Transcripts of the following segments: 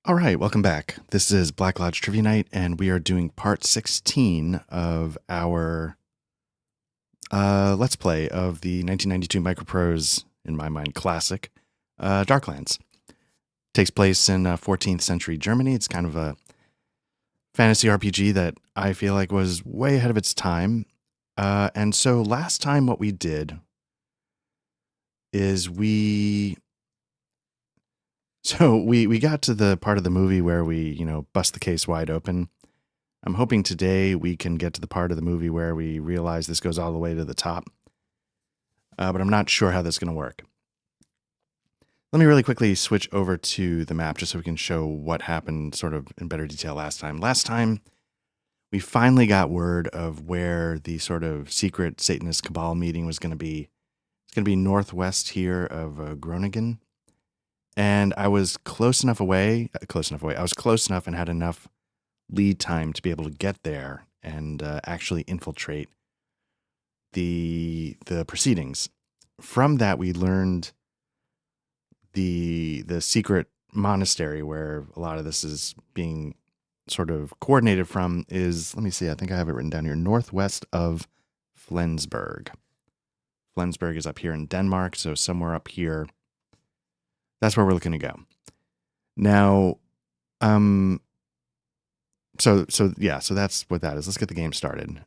All right, welcome back. This is Black Lodge Trivia Night, and we are doing part 16 of our Let's Play of the 1992 Microprose, in my mind, classic, Darklands. Takes place in 14th century Germany. It's kind of a fantasy RPG that I feel like was way ahead of its time. And so last time what we did is we got to the part of the movie where we, bust the case wide open. I'm hoping today we can get to the part of the movie where we realize this goes all the way to the top. But I'm not sure how that's going to work. Let me really quickly switch over to the map just so we can show what happened sort of in better detail last time. Last time, we finally got word of where the sort of secret Satanist Cabal meeting was going to be. It's going to be northwest here of Groningen. And I was close enough away. I was close enough and had enough lead time to be able to get there and actually infiltrate the proceedings. From that, we learned the secret monastery where a lot of this is being sort of coordinated from is, let me see, I think I have it written down here, northwest of Flensburg. Flensburg is up here in Denmark, so somewhere up here. That's where we're looking to go. Now, so that's what that is. Let's get the game started.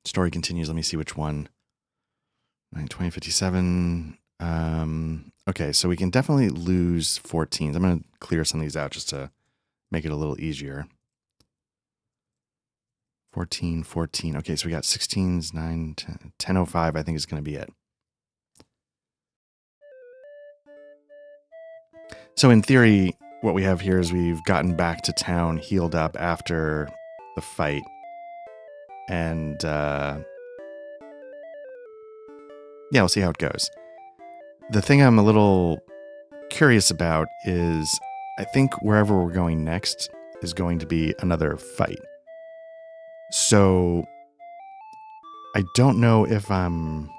Story continues. Let me see which one. 2057. Okay, so we can definitely lose 14s. I'm going to clear some of these out just to make it a little easier. 14. Okay, so we got 16s, 9, 10, 1005, I think is going to be it. So in theory, what we have here is we've gotten back to town, healed up after the fight. And, we'll see how it goes. The thing I'm a little curious about is I think wherever we're going next is going to be another fight. So I don't know if I'm...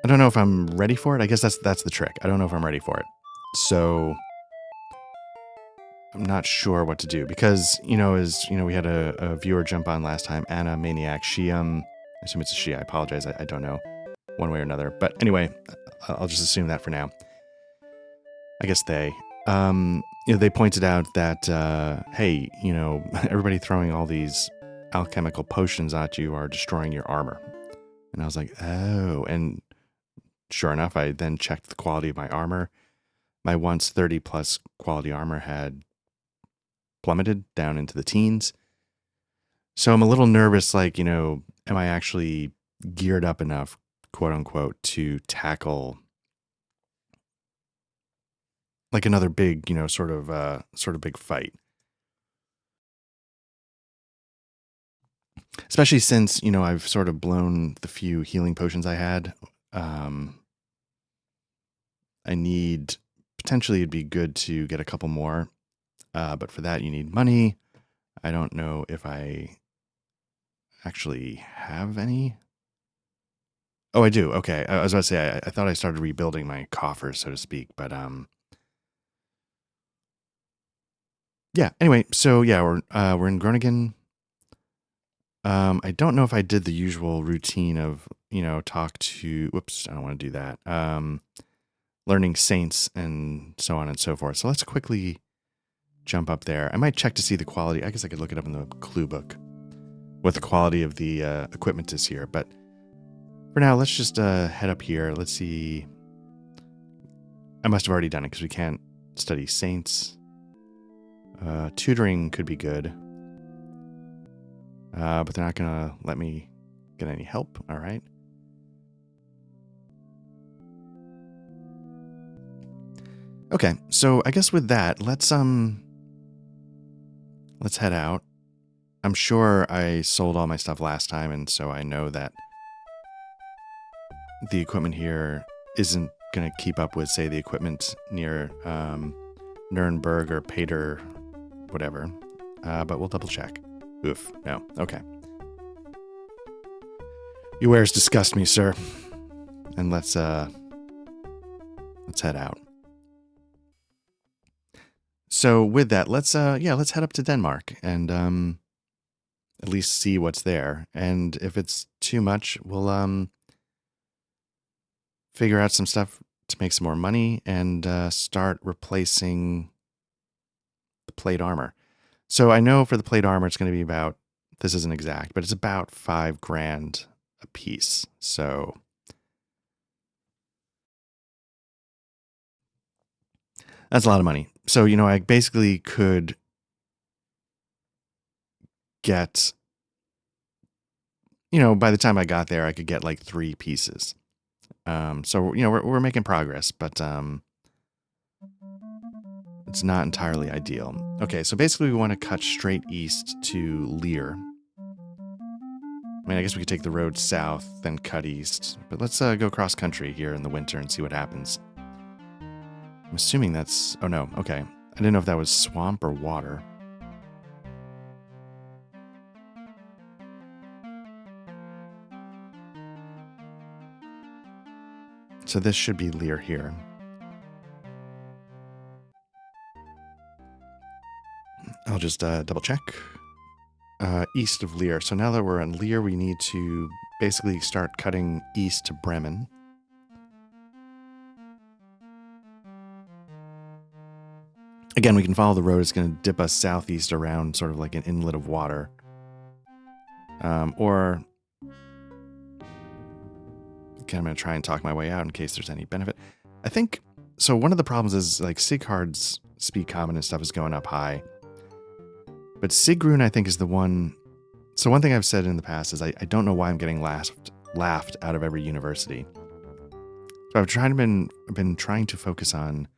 I don't know if I'm ready for it. I guess that's the trick. I don't know if I'm ready for it. So I'm not sure what to do because, we had a viewer jump on last time, Anna Maniac. She, I assume it's a she. I apologize. I don't know one way or another. But anyway, I'll just assume that for now. I guess they pointed out that, hey, everybody throwing all these alchemical potions at you are destroying your armor. And I was like, oh, and sure enough, I then checked the quality of my armor. My once 30 plus quality armor had plummeted down into the teens. So I'm a little nervous, like, am I actually geared up enough, quote unquote, to tackle like another big, sort of big fight. Especially since, I've sort of blown the few healing potions I had. I need, potentially it'd be good to get a couple more, but for that you need money. I don't know if I actually have any. Oh, I do. Okay. I was about to say, I thought I started rebuilding my coffers, so to speak, but, yeah, anyway, so yeah, we're in Groningen. I don't know if I did the usual routine of, talk to, whoops, I don't want to do that. Learning saints and so on and so forth. So let's quickly jump up there. I might check to see the quality. I guess I could look it up in the clue book what the quality of the equipment is here. But for now, let's just head up here. Let's see. I must have already done it because we can't study saints. Tutoring could be good. But they're not going to let me get any help. All right. Okay, so I guess with that, let's head out. I'm sure I sold all my stuff last time, and so I know that the equipment here isn't going to keep up with, say, the equipment near Nuremberg or Pater, whatever. But we'll double check. Oof, no, okay. Your wares disgust me, sir. And let's head out. So with that, let's head up to Denmark and at least see what's there. And if it's too much, we'll figure out some stuff to make some more money and start replacing the plate armor. So I know for the plate armor, it's going to be about, this isn't exact, but it's about $5,000 a piece. So that's a lot of money. So, I basically could get, by the time I got there, I could get like 3 pieces. So, we're making progress, but it's not entirely ideal. Okay, so basically we want to cut straight east to Lear. I mean, I guess we could take the road south, then cut east. But let's go cross country here in the winter and see what happens. I'm assuming that's... Oh, no. Okay. I didn't know if that was swamp or water. So this should be Lear here. I'll just double check. East of Lear. So now that we're in Lear, we need to basically start cutting east to Bremen. Again, we can follow the road. It's going to dip us southeast around sort of like an inlet of water. Or... Okay, I'm going to try and talk my way out in case there's any benefit. I think... So one of the problems is like Sighard's speed common and stuff is going up high. But Sigrun, I think, is the one... So one thing I've said in the past is I don't know why I'm getting laughed out of every university. So I've been trying to focus on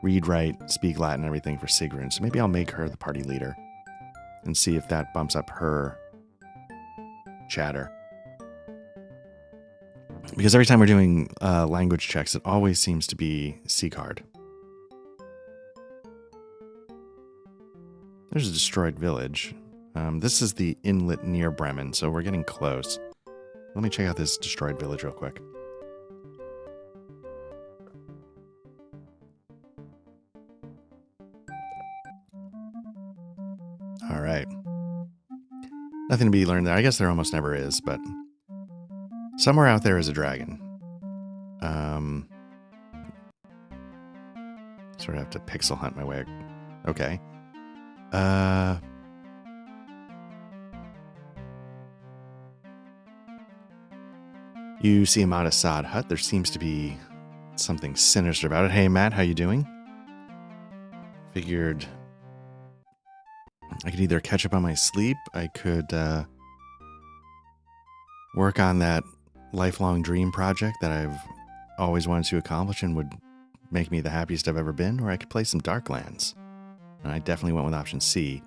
read, write, speak Latin, everything for Sigrun. So maybe I'll make her the party leader and see if that bumps up her chatter. Because every time we're doing language checks, it always seems to be Sighard. There's a destroyed village. This is the inlet near Bremen, so we're getting close. Let me check out this destroyed village real quick. All right. Nothing to be learned there. I guess there almost never is, but somewhere out there is a dragon. Sort of have to pixel hunt my way. Okay. You see a modest sod hut. There seems to be something sinister about it. Hey, Matt, how you doing? Figured I could either catch up on my sleep. I could work on that lifelong dream project that I've always wanted to accomplish and would make me the happiest I've ever been, or I could play some Darklands. And I definitely went with option C.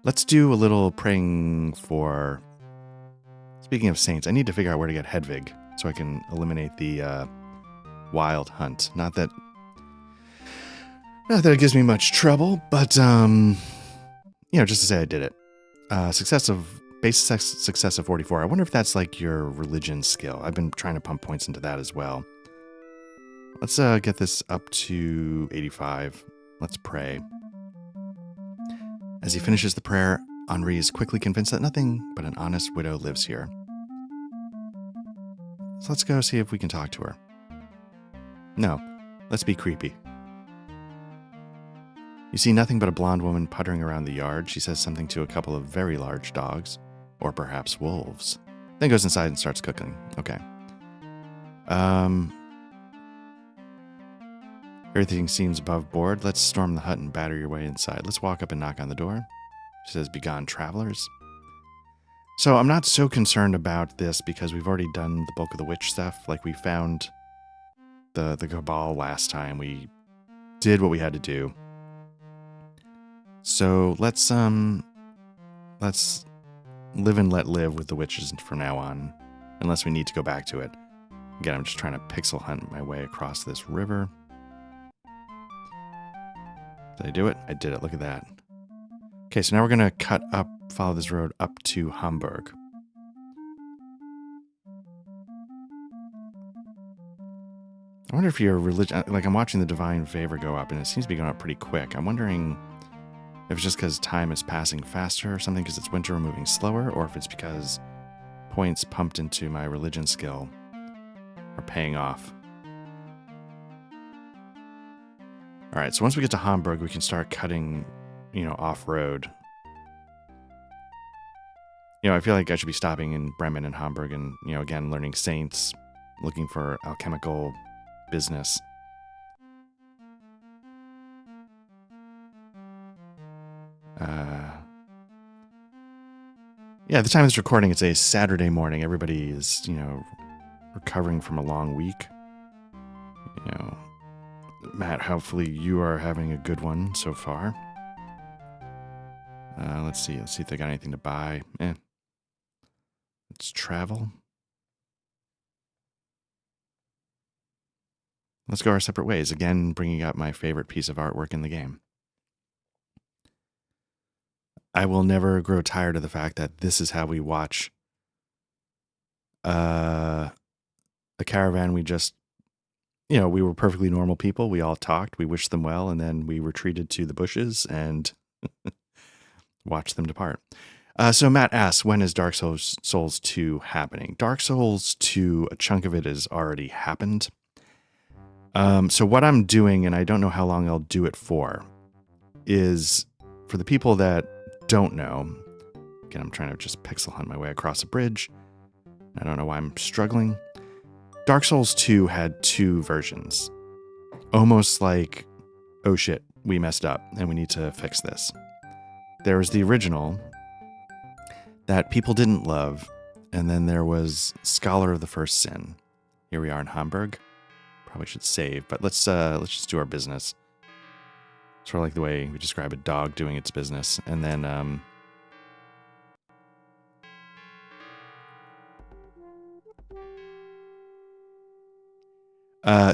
Let's do a little praying for... Speaking of saints, I need to figure out where to get Hedvig so I can eliminate the wild hunt. Not that it gives me much trouble, but just to say I did it. Base success of 44. I wonder if that's like your religion skill. I've been trying to pump points into that as well. Let's get this up to 85. Let's pray. As he finishes the prayer, Henri is quickly convinced that nothing but an honest widow lives here. So let's go see if we can talk to her. No, let's be creepy. You see nothing but a blonde woman puttering around the yard. She says something to a couple of very large dogs, or perhaps wolves. Then goes inside and starts cooking. Okay. Everything seems above board. Let's storm the hut and batter your way inside. Let's walk up and knock on the door. She says, "Begone, travelers." So I'm not so concerned about this because we've already done the bulk of the witch stuff. Like we found the Cabal last time. We did what we had to do. So let's live and let live with the witches from now on, unless we need to go back to it. Again, I'm just trying to pixel hunt my way across this river. Did I do it? I did it. Look at that. Okay, so now we're going to follow this road up to Hamburg. I wonder if your religion, like I'm watching the divine favor go up and it seems to be going up pretty quick. I'm wondering if it's just because time is passing faster or something because it's winter, moving slower, or if it's because points pumped into my religion skill are paying off. All right, so once we get to Hamburg, we can start cutting, off-road. I feel like I should be stopping in Bremen and Hamburg and, again, learning saints, looking for alchemical business. Yeah, at the time of this recording, it's a Saturday morning. Everybody is, recovering from a long week. Matt, hopefully you are having a good one so far. Let's see if they got anything to buy. Let's travel. Let's go our separate ways. Again, bringing up my favorite piece of artwork in the game. I will never grow tired of the fact that this is how we watch a caravan. We just, we were perfectly normal people. We all talked. We wished them well. And then we retreated to the bushes and watched them depart. So Matt asks, when is Dark Souls 2 happening? Dark Souls 2, a chunk of it has already happened. So what I'm doing, and I don't know how long I'll do it for, is for the people that don't know, again, I'm trying to just pixel hunt my way across a bridge. I don't know why I'm struggling. Dark Souls 2 had two versions. Almost like, oh shit, we messed up and we need to fix this. There was the original that people didn't love, and then there was Scholar of the First Sin. Here we are in Hamburg. Probably should save, but let's just do our business. Sort of like the way we describe a dog doing its business. And then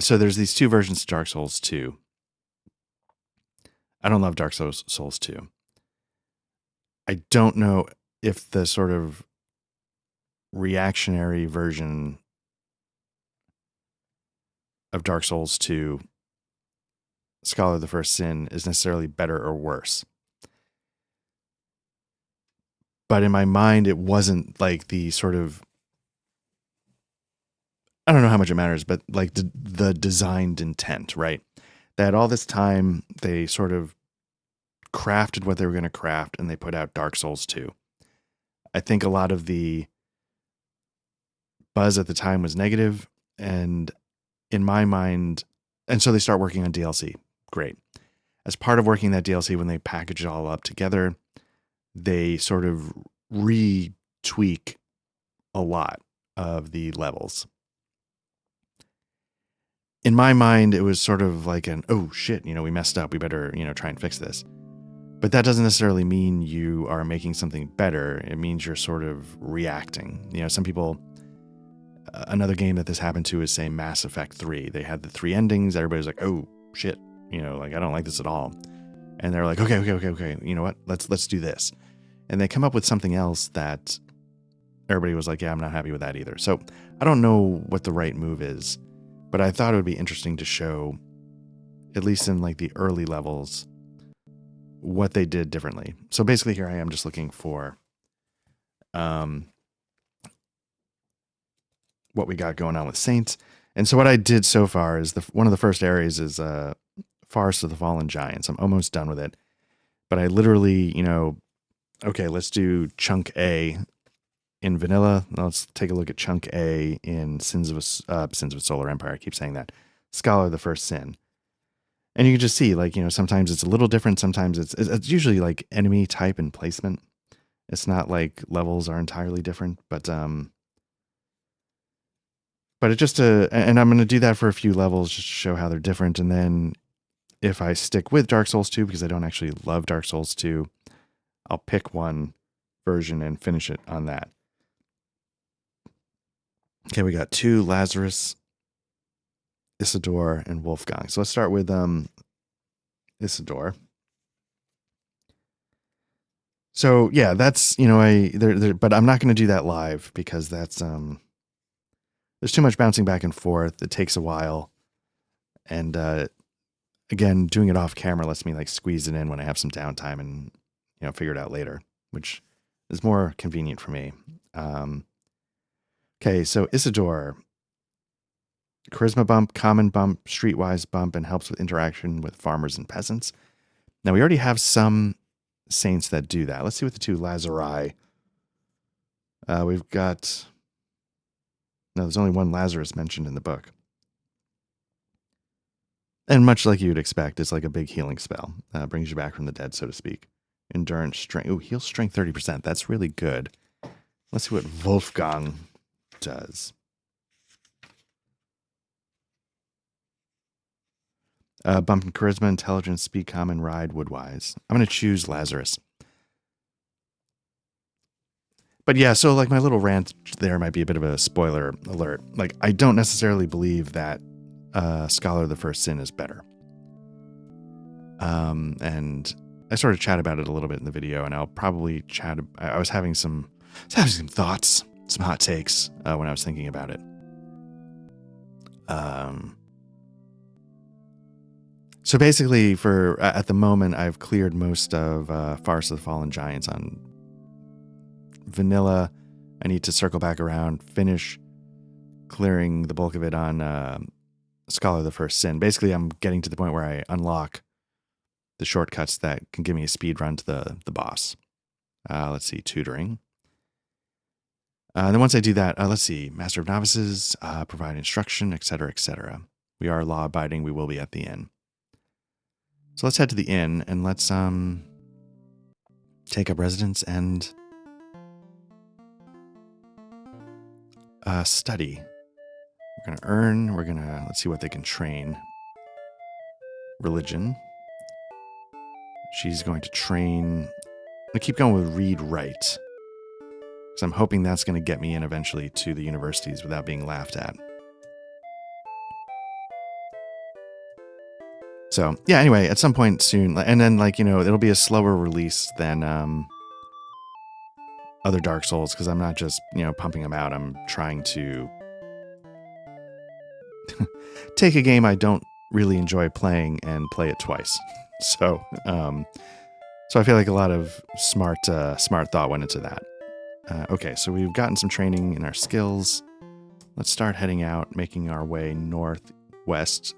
so there's these two versions of Dark Souls 2. I don't love Dark Souls 2. I don't know if the sort of reactionary version of Dark Souls 2, Scholar of the First Sin, is necessarily better or worse. But in my mind, it wasn't like the sort of, I don't know how much it matters, but like the designed intent, right? That all this time they sort of crafted what they were going to craft and they put out Dark Souls 2. I think a lot of the buzz at the time was negative, and in my mind, and so they start working on DLC. Great. As part of working that DLC, when they package it all up together, they sort of retweak a lot of the levels. In my mind, it was sort of like an, oh shit, we messed up. We better, try and fix this. But that doesn't necessarily mean you are making something better. It means you're sort of reacting. Some people, another game that this happened to is, say, Mass Effect 3. They had the 3 endings. Everybody's like, oh shit, like I don't like this at all. And they're like, okay. You know what? Let's do this. And they come up with something else that everybody was like, yeah, I'm not happy with that either. So I don't know what the right move is, but I thought it would be interesting to show, at least in like the early levels, what they did differently. So basically here I am just looking for what we got going on with Saints. And so what I did so far is one of the first areas is Forest of the Fallen Giants. I'm almost done with it. But I literally, okay, let's do chunk A in vanilla. Let's take a look at chunk A in Sins of Solar Empire. I keep saying that. Scholar of the First Sin. And you can just see, like, sometimes it's a little different. Sometimes it's usually like enemy type and placement. It's not like levels are entirely different, but it just and I'm going to do that for a few levels just to show how they're different. And then if I stick with Dark Souls 2, because I don't actually love Dark Souls 2, I'll pick one version and finish it on that. Okay, we got 2, Lazarus, Isidore, and Wolfgang. So let's start with Isidore. So yeah, that's, but I'm not going to do that live because that's there's too much bouncing back and forth. It takes a while. And again, doing it off camera lets me like squeeze it in when I have some downtime and figure it out later, which is more convenient for me. Okay, so Isidore, charisma bump, common bump, streetwise bump, and helps with interaction with farmers and peasants. Now we already have some saints that do that. Let's see what the two Lazari. We've got. No, there's only one Lazarus mentioned in the book. And much like you'd expect, it's like a big healing spell. Brings you back from the dead, so to speak. Endurance, strength. Ooh, heal strength 30%. That's really good. Let's see what Wolfgang does. Bump in charisma, intelligence, speed, common, ride, woodwise. I'm going to choose Lazarus. But yeah, so like my little rant there might be a bit of a spoiler alert. Like, I don't necessarily believe that Scholar of the First Sin is better. And I sort of chat about it a little bit in the video, and I'll probably chat. I was having some thoughts, some hot takes when I was thinking about it. So basically, for at the moment, I've cleared most of Farce of the Fallen Giants on vanilla. I need to circle back around, finish clearing the bulk of it on Scholar of the First Sin. Basically, I'm getting to the point where I unlock the shortcuts that can give me a speed run to the boss. Let's see, tutoring. And then once I do that, let's see, Master of Novices, provide instruction, etc., etc. We are law-abiding. We will be at the inn. So let's head to the inn and let's take up residence and study. We're going to earn. We're going to, let's see what they can train. Religion. She's going to train. I'm going to keep going with read, write. Because I'm hoping that's going to get me in eventually to the universities without being laughed at. So, yeah, anyway, at some point soon, and then, like, it'll be a slower release than other Dark Souls, because I'm not just, pumping them out. I'm trying to take a game I don't really enjoy playing and play it twice. So I feel like a lot of smart thought went into that. Okay, so we've gotten some training in our skills. Let's start heading out, making our way northwest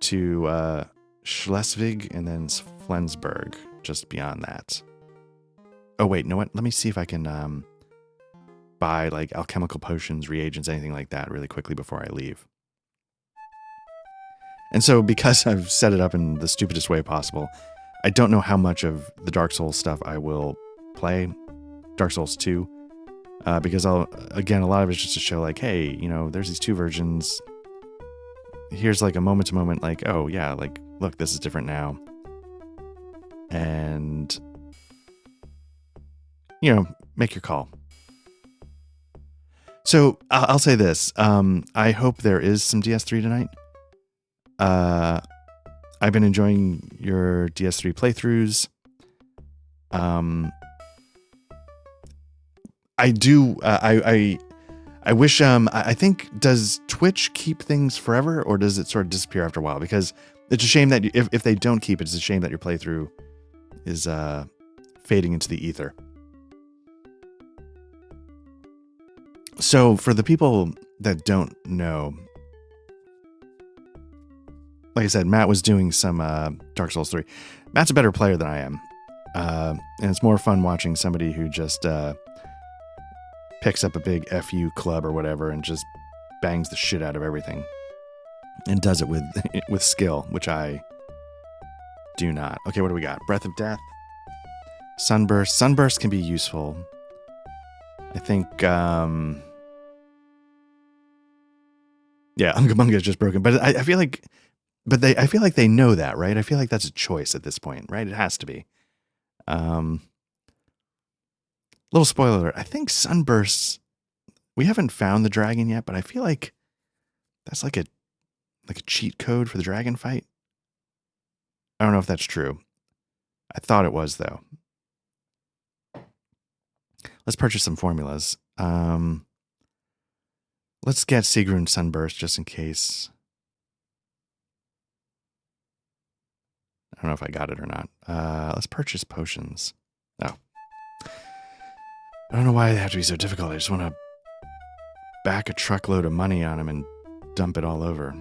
to Schleswig and then Flensburg, just beyond that. Oh, wait, you know what? Let me see if I can buy like alchemical potions, reagents, anything like that really quickly before I leave. And so because I've set it up in the stupidest way possible, I don't know how much of the Dark Souls stuff I will play. Dark Souls 2. Because a lot of it's just to show like, hey, there's these two versions. Here's like a moment to moment, like, oh yeah, like, look, this is different now. And, make your call. So I'll say this. I hope there is some DS3 tonight. I've been enjoying your DS3 playthroughs. I do. I wish. I think, does Twitch keep things forever, or does it sort of disappear after a while? Because it's a shame that if they don't keep it, it's a shame that your playthrough is fading into the ether. So for the people that don't know, like I said, Matt was doing some Dark Souls 3. Matt's a better player than I am. And it's more fun watching somebody who just picks up a big FU club or whatever and just bangs the shit out of everything. And does it with skill, which I do not. Okay, what do we got? Breath of Death. Sunburst. Sunburst can be useful. I think... yeah, Unga Bunga is just broken. But I feel like... I feel like they know that, right? I feel like that's a choice at this point, right? It has to be. Little spoiler alert. I think Sunbursts, we haven't found the dragon yet, but I feel like that's like a cheat code for the dragon fight. I don't know if that's true. I thought it was, though. Let's purchase some formulas. Let's get Sigrun Sunburst just in case. I don't know if I got it or not. Let's purchase potions. Oh. I don't know why they have to be so difficult. I just want to back a truckload of money on them and dump it all over.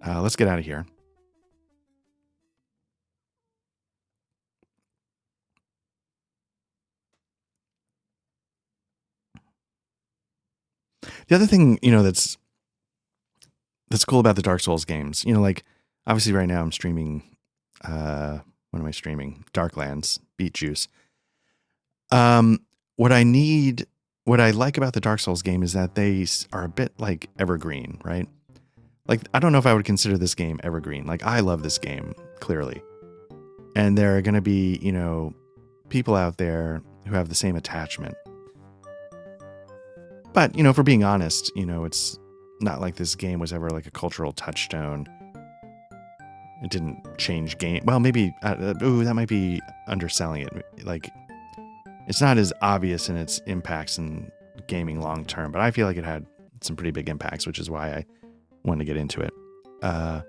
Let's get out of here. The other thing, that's cool about the Dark Souls games, like obviously right now I'm streaming, what am I streaming? Darklands, Beet Juice. What I like about the Dark Souls game is that they are a bit like evergreen, right? Like, I don't know if I would consider this game evergreen. Like, I love this game, clearly. And there are going to be, people out there who have the same attachment. But, if we're being honest, it's not like this game was ever like a cultural touchstone. It didn't change game. Well, maybe, that might be underselling it. Like, it's not as obvious in its impacts in gaming long term, but I feel like it had some pretty big impacts, which is why I wanted to get into it. But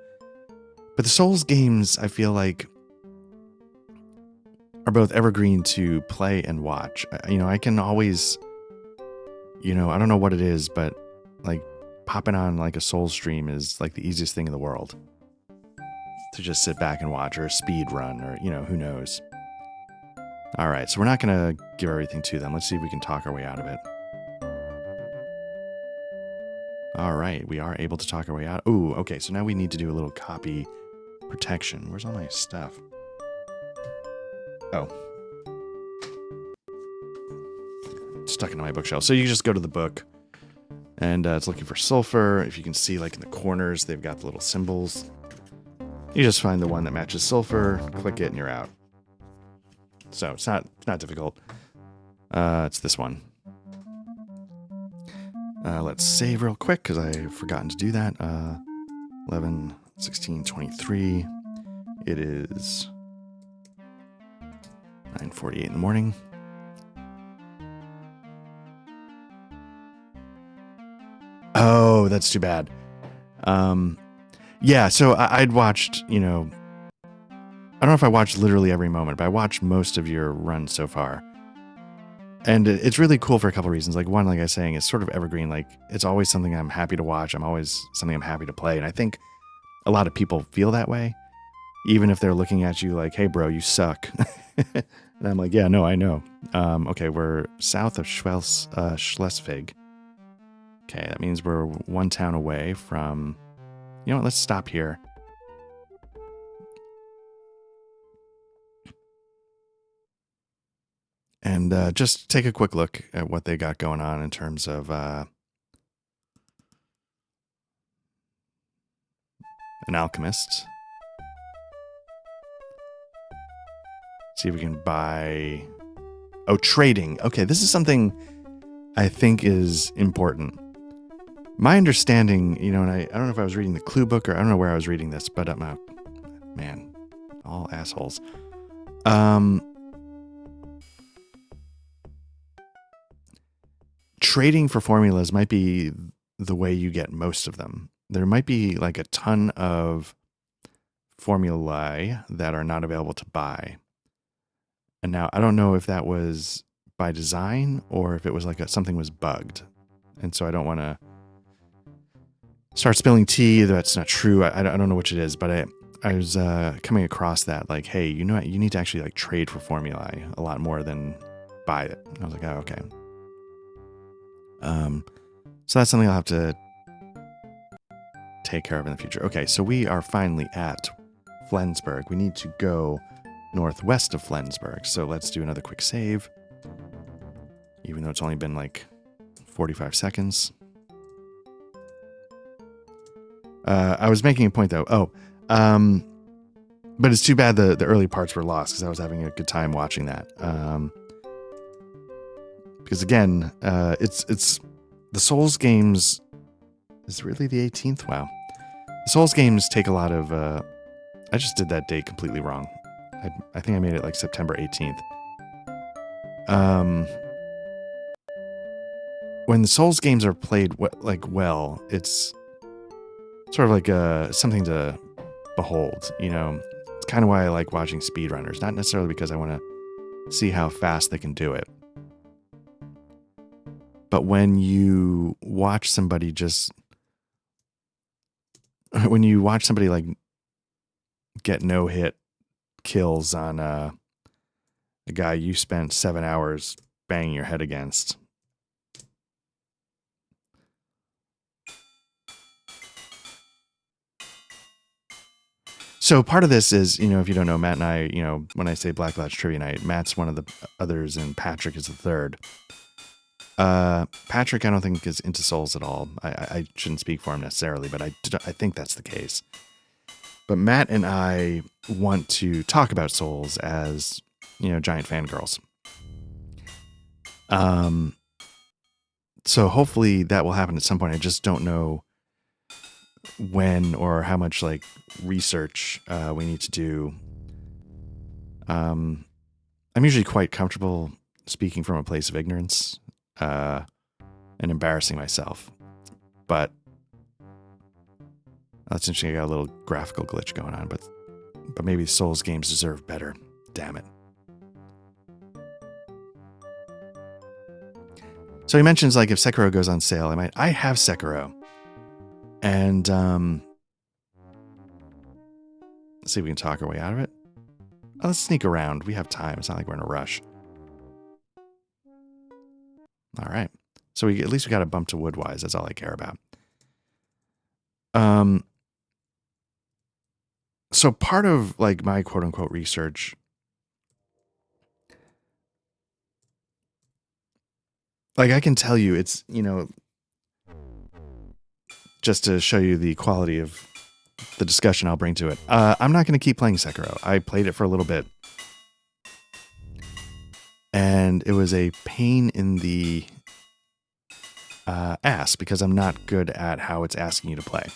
the Souls games, I feel like, are both evergreen to play and watch. I can always, I don't know what it is, but like popping on like a Souls stream is like the easiest thing in the world to just sit back and watch, or a speed run, or, who knows. All right, so we're not going to give everything to them. Let's see if we can talk our way out of it. All right, we are able to talk our way out. Ooh, okay, so now we need to do a little copy protection. Where's all my stuff? Oh. Stuck into my bookshelf. So you just go to the book, and it's looking for sulfur. If you can see, like in the corners, they've got the little symbols. You just find the one that matches sulfur, click it, and you're out. So it's not difficult. It's this one. Let's save real quick because I've forgotten to do that. 11, 16, 23. It is 9:48 in the morning. Oh, that's too bad. Yeah, so I'd watched, I don't know if I watched literally every moment, but I watched most of your run so far. And it's really cool for a couple reasons. Like, one, like I was saying, it's sort of evergreen. Like, it's always something I'm happy to watch. I'm always something I'm happy to play. And I think a lot of people feel that way, even if they're looking at you like, hey, bro, you suck. And I'm like, yeah, no, I know. Okay, we're south of Schleswig. Okay, that means we're one town away from... You know what? Let's stop here. And just take a quick look at what they got going on in terms of an alchemist. See if we can buy... Oh, trading. Okay, this is something I think is important. My understanding, and I don't know if I was reading the clue book, or I don't know where I was reading this, but man, all assholes. Trading for formulas might be the way you get most of them. There might be like a ton of formulae that are not available to buy. And now I don't know if that was by design or if it was like something was bugged. And so I don't want to start spilling tea. That's not true. I don't know which it is, but I was coming across that like, hey, you need to actually like trade for formulae a lot more than buy it. And I was like, oh, okay. So that's something I'll have to take care of in the future. Okay, so we are finally at Flensburg. We need to go northwest of Flensburg. So let's do another quick save. Even though it's only been like 45 seconds. I was making a point though. But it's too bad the early parts were lost because I was having a good time watching that. Because again, it's the Souls games is really the 18th. Wow. The Souls games take a lot of, I just did that date completely wrong. I think I made it like September 18th. When the Souls games are played well, it's sort of like something to behold. You know, it's kind of why I like watching speedrunners, not necessarily because I want to see how fast they can do it. But when you watch somebody like get no hit kills on a guy you spent 7 hours banging your head against. So part of this is, you know, if you don't know, Matt and I, you know, when I say Black Latch Trivia Night, Matt's one of the others and Patrick is the third. Patrick, I don't think is into Souls at all. I shouldn't speak for him necessarily, but I think that's the case. But Matt and I want to talk about Souls as, you know, giant fangirls. So hopefully that will happen at some point. I just don't know when or how much like research we need to do. I'm usually quite comfortable speaking from a place of ignorance and embarrassing myself, but that's interesting. I got a little graphical glitch going on, but maybe Souls games deserve better. Damn it. So he mentions like if Sekiro goes on sale, I have Sekiro. And let's see if we can talk our way out of it. Oh, let's sneak around. We have time. It's not like we're in a rush. All right. So at least we got a bump to Woodwise. That's all I care about. So part of like my quote unquote research, like I can tell you, it's, you know, just to show you the quality of the discussion I'll bring to it. I'm not going to keep playing Sekiro. I played it for a little bit, and it was a pain in the ass because I'm not good at how it's asking you to play.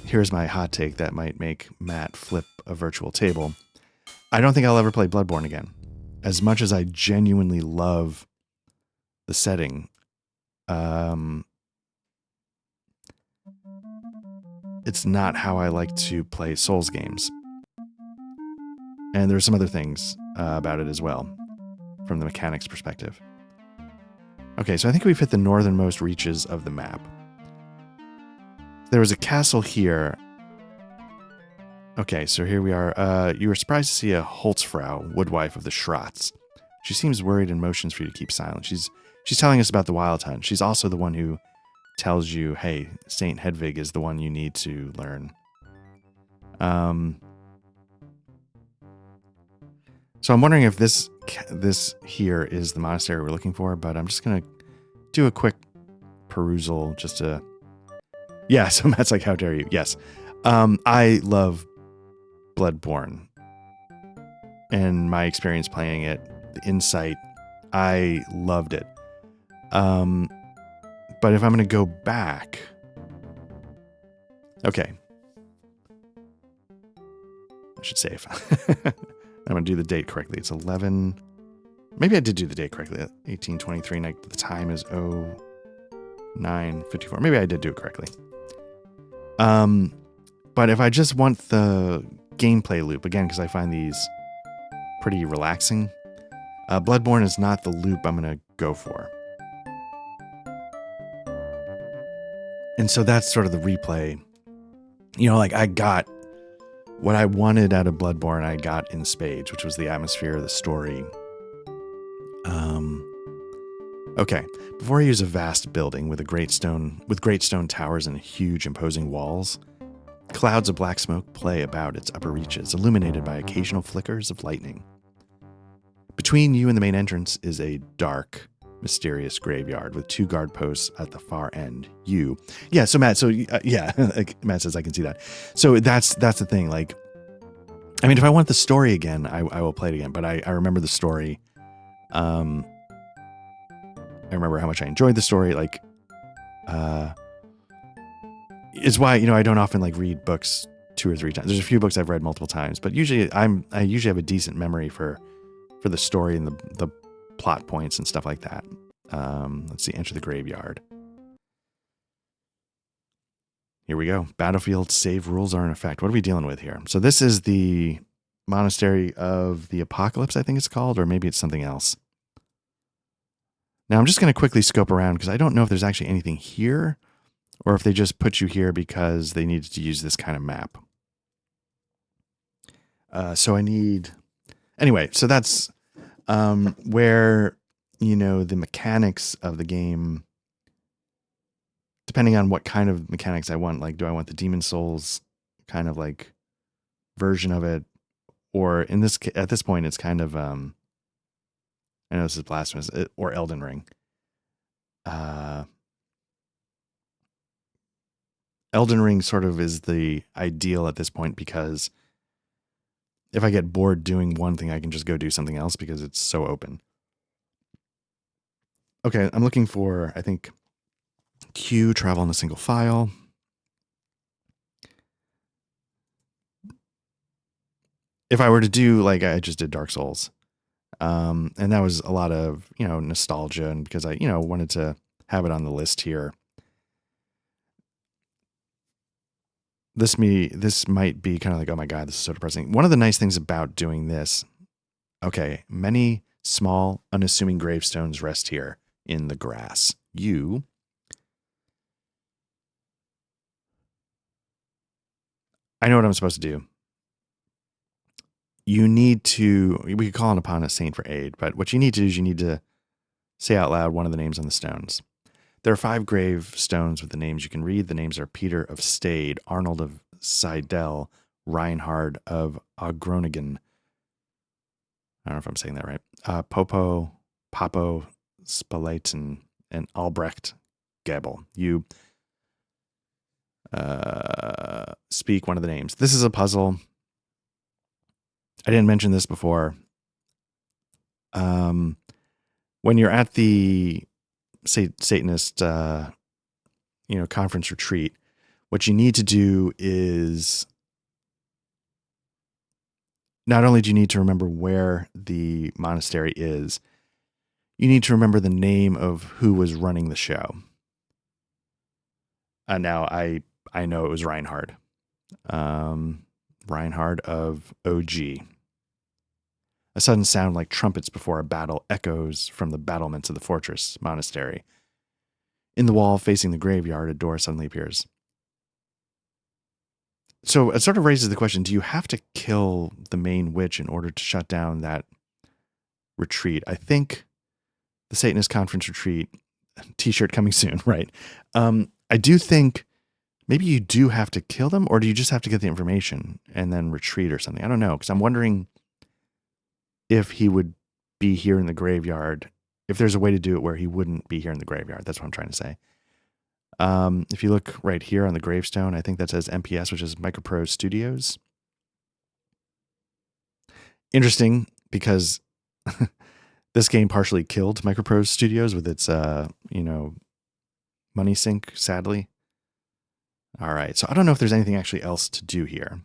Here's my hot take that might make Matt flip a virtual table. I don't think I'll ever play Bloodborne again. As much as I genuinely love the setting, it's not how I like to play Souls games. And there's some other things about it as well, from the mechanics perspective. Okay, so I think we've hit the northernmost reaches of the map. There was a castle here. Okay, so here we are. You were surprised to see a Holtzfrau, woodwife of the Schrotts. She seems worried and motions for you to keep silent. She's telling us about the Wild Hunt. She's also the one who tells you, hey, Saint Hedvig is the one you need to learn. So I'm wondering if this here is the monastery we're looking for, but I'm just going to do a quick perusal just to... Yeah, so Matt's like, how dare you? Yes. I love Bloodborne. And my experience playing it, the insight, I loved it. But if I'm going to go back... Okay. I should save. I'm going to do the date correctly. It's 11... Maybe I did do the date correctly. 1823, and the time is 09:54. Maybe I did do it correctly. But if I just want the gameplay loop, again, because I find these pretty relaxing, Bloodborne is not the loop I'm going to go for. And so that's sort of the replay. You know, like I got what I wanted out of Bloodborne, I got in spades, which was the atmosphere, the story. Okay, before I use a vast building with great stone towers and huge imposing walls, clouds of black smoke play about its upper reaches, illuminated by occasional flickers of lightning. Between you and the main entrance is a dark, mysterious graveyard with 2 guard posts at the far end. Yeah, so Matt, like Matt says, I can see that. So that's the thing. Like, I mean, if I want the story again, I will play it again. But I remember the story. I remember how much I enjoyed the story. Like, is why, you know, I don't often like read books 2 or 3 times. There's a few books I've read multiple times, but usually I usually have a decent memory for the story and the plot points and stuff like that. Let's see, enter the graveyard. Here we go. Battlefield save rules are in effect. What are we dealing with here? So this is the Monastery of the Apocalypse, I think it's called, or maybe it's something else. Now I'm just going to quickly scope around because I don't know if there's actually anything here or if they just put you here because they needed to use this kind of map. So I need... Anyway, so that's where, you know, the mechanics of the game, depending on what kind of mechanics I want, like do I want the Demon Souls kind of like version of it, or in this at this point it's kind of I know this is blasphemous, or Elden Ring. Elden Ring sort of is the ideal at this point because if I get bored doing one thing, I can just go do something else because it's so open. Okay, I'm looking for, I think, Q, travel in a single file. If I were to do, like I just did Dark Souls, and that was a lot of, you know, nostalgia, and because I, you know, wanted to have it on the list here. This might be kind of like, oh my God, this is so depressing. One of the nice things about doing this, okay, many small, unassuming gravestones rest here in the grass. I know what I'm supposed to do. You need to, we could call upon a saint for aid, but what you need to do is you need to say out loud one of the names on the stones. There are 5 gravestones with the names you can read. The names are Peter of Stade, Arnold of Seidel, Reinhard of Agronigen. I don't know if I'm saying that right. Papo Spalaten, and Albrecht Gebel. You speak one of the names. This is a puzzle. I didn't mention this before. When you're at the Satanist, conference retreat, what you need to do is not only do you need to remember where the monastery is, you need to remember the name of who was running the show. Now I know it was Reinhard. Reinhard of OG. A sudden sound like trumpets before a battle echoes from the battlements of the fortress monastery. In the wall facing the graveyard, a door suddenly appears. So it sort of raises the question, do you have to kill the main witch in order to shut down that retreat? I think the Satanist Conference retreat, t-shirt coming soon, right? I do think maybe you do have to kill them, or do you just have to get the information and then retreat or something? I don't know, because I'm wondering if he would be here in the graveyard, if there's a way to do it where he wouldn't be here in the graveyard. That's what I'm trying to say. If you look right here on the gravestone, I think that says MPS, which is Microprose Studios. Interesting, because this game partially killed Microprose Studios with its, money sink, sadly. All right, so I don't know if there's anything actually else to do here.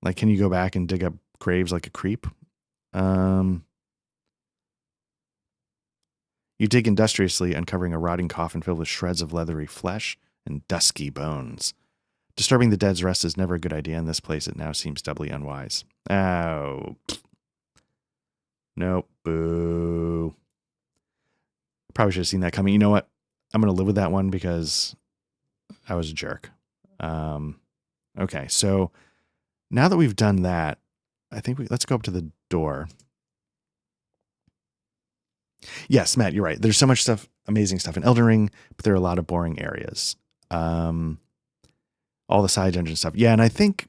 Like, can you go back and dig up graves like a creep? You dig industriously, uncovering a rotting coffin filled with shreds of leathery flesh and dusky bones. Disturbing the dead's rest is never a good idea. In this place, it now seems doubly unwise. Oh. Nope. Boo. Probably should have seen that coming. You know what? I'm going to live with that one because I was a jerk. Okay, so now that we've done that, I think let's go up to the door. Yes, Matt, you're right. There's so much stuff, amazing stuff in Elden Ring, but there are a lot of boring areas. All the side dungeon stuff. Yeah, and I think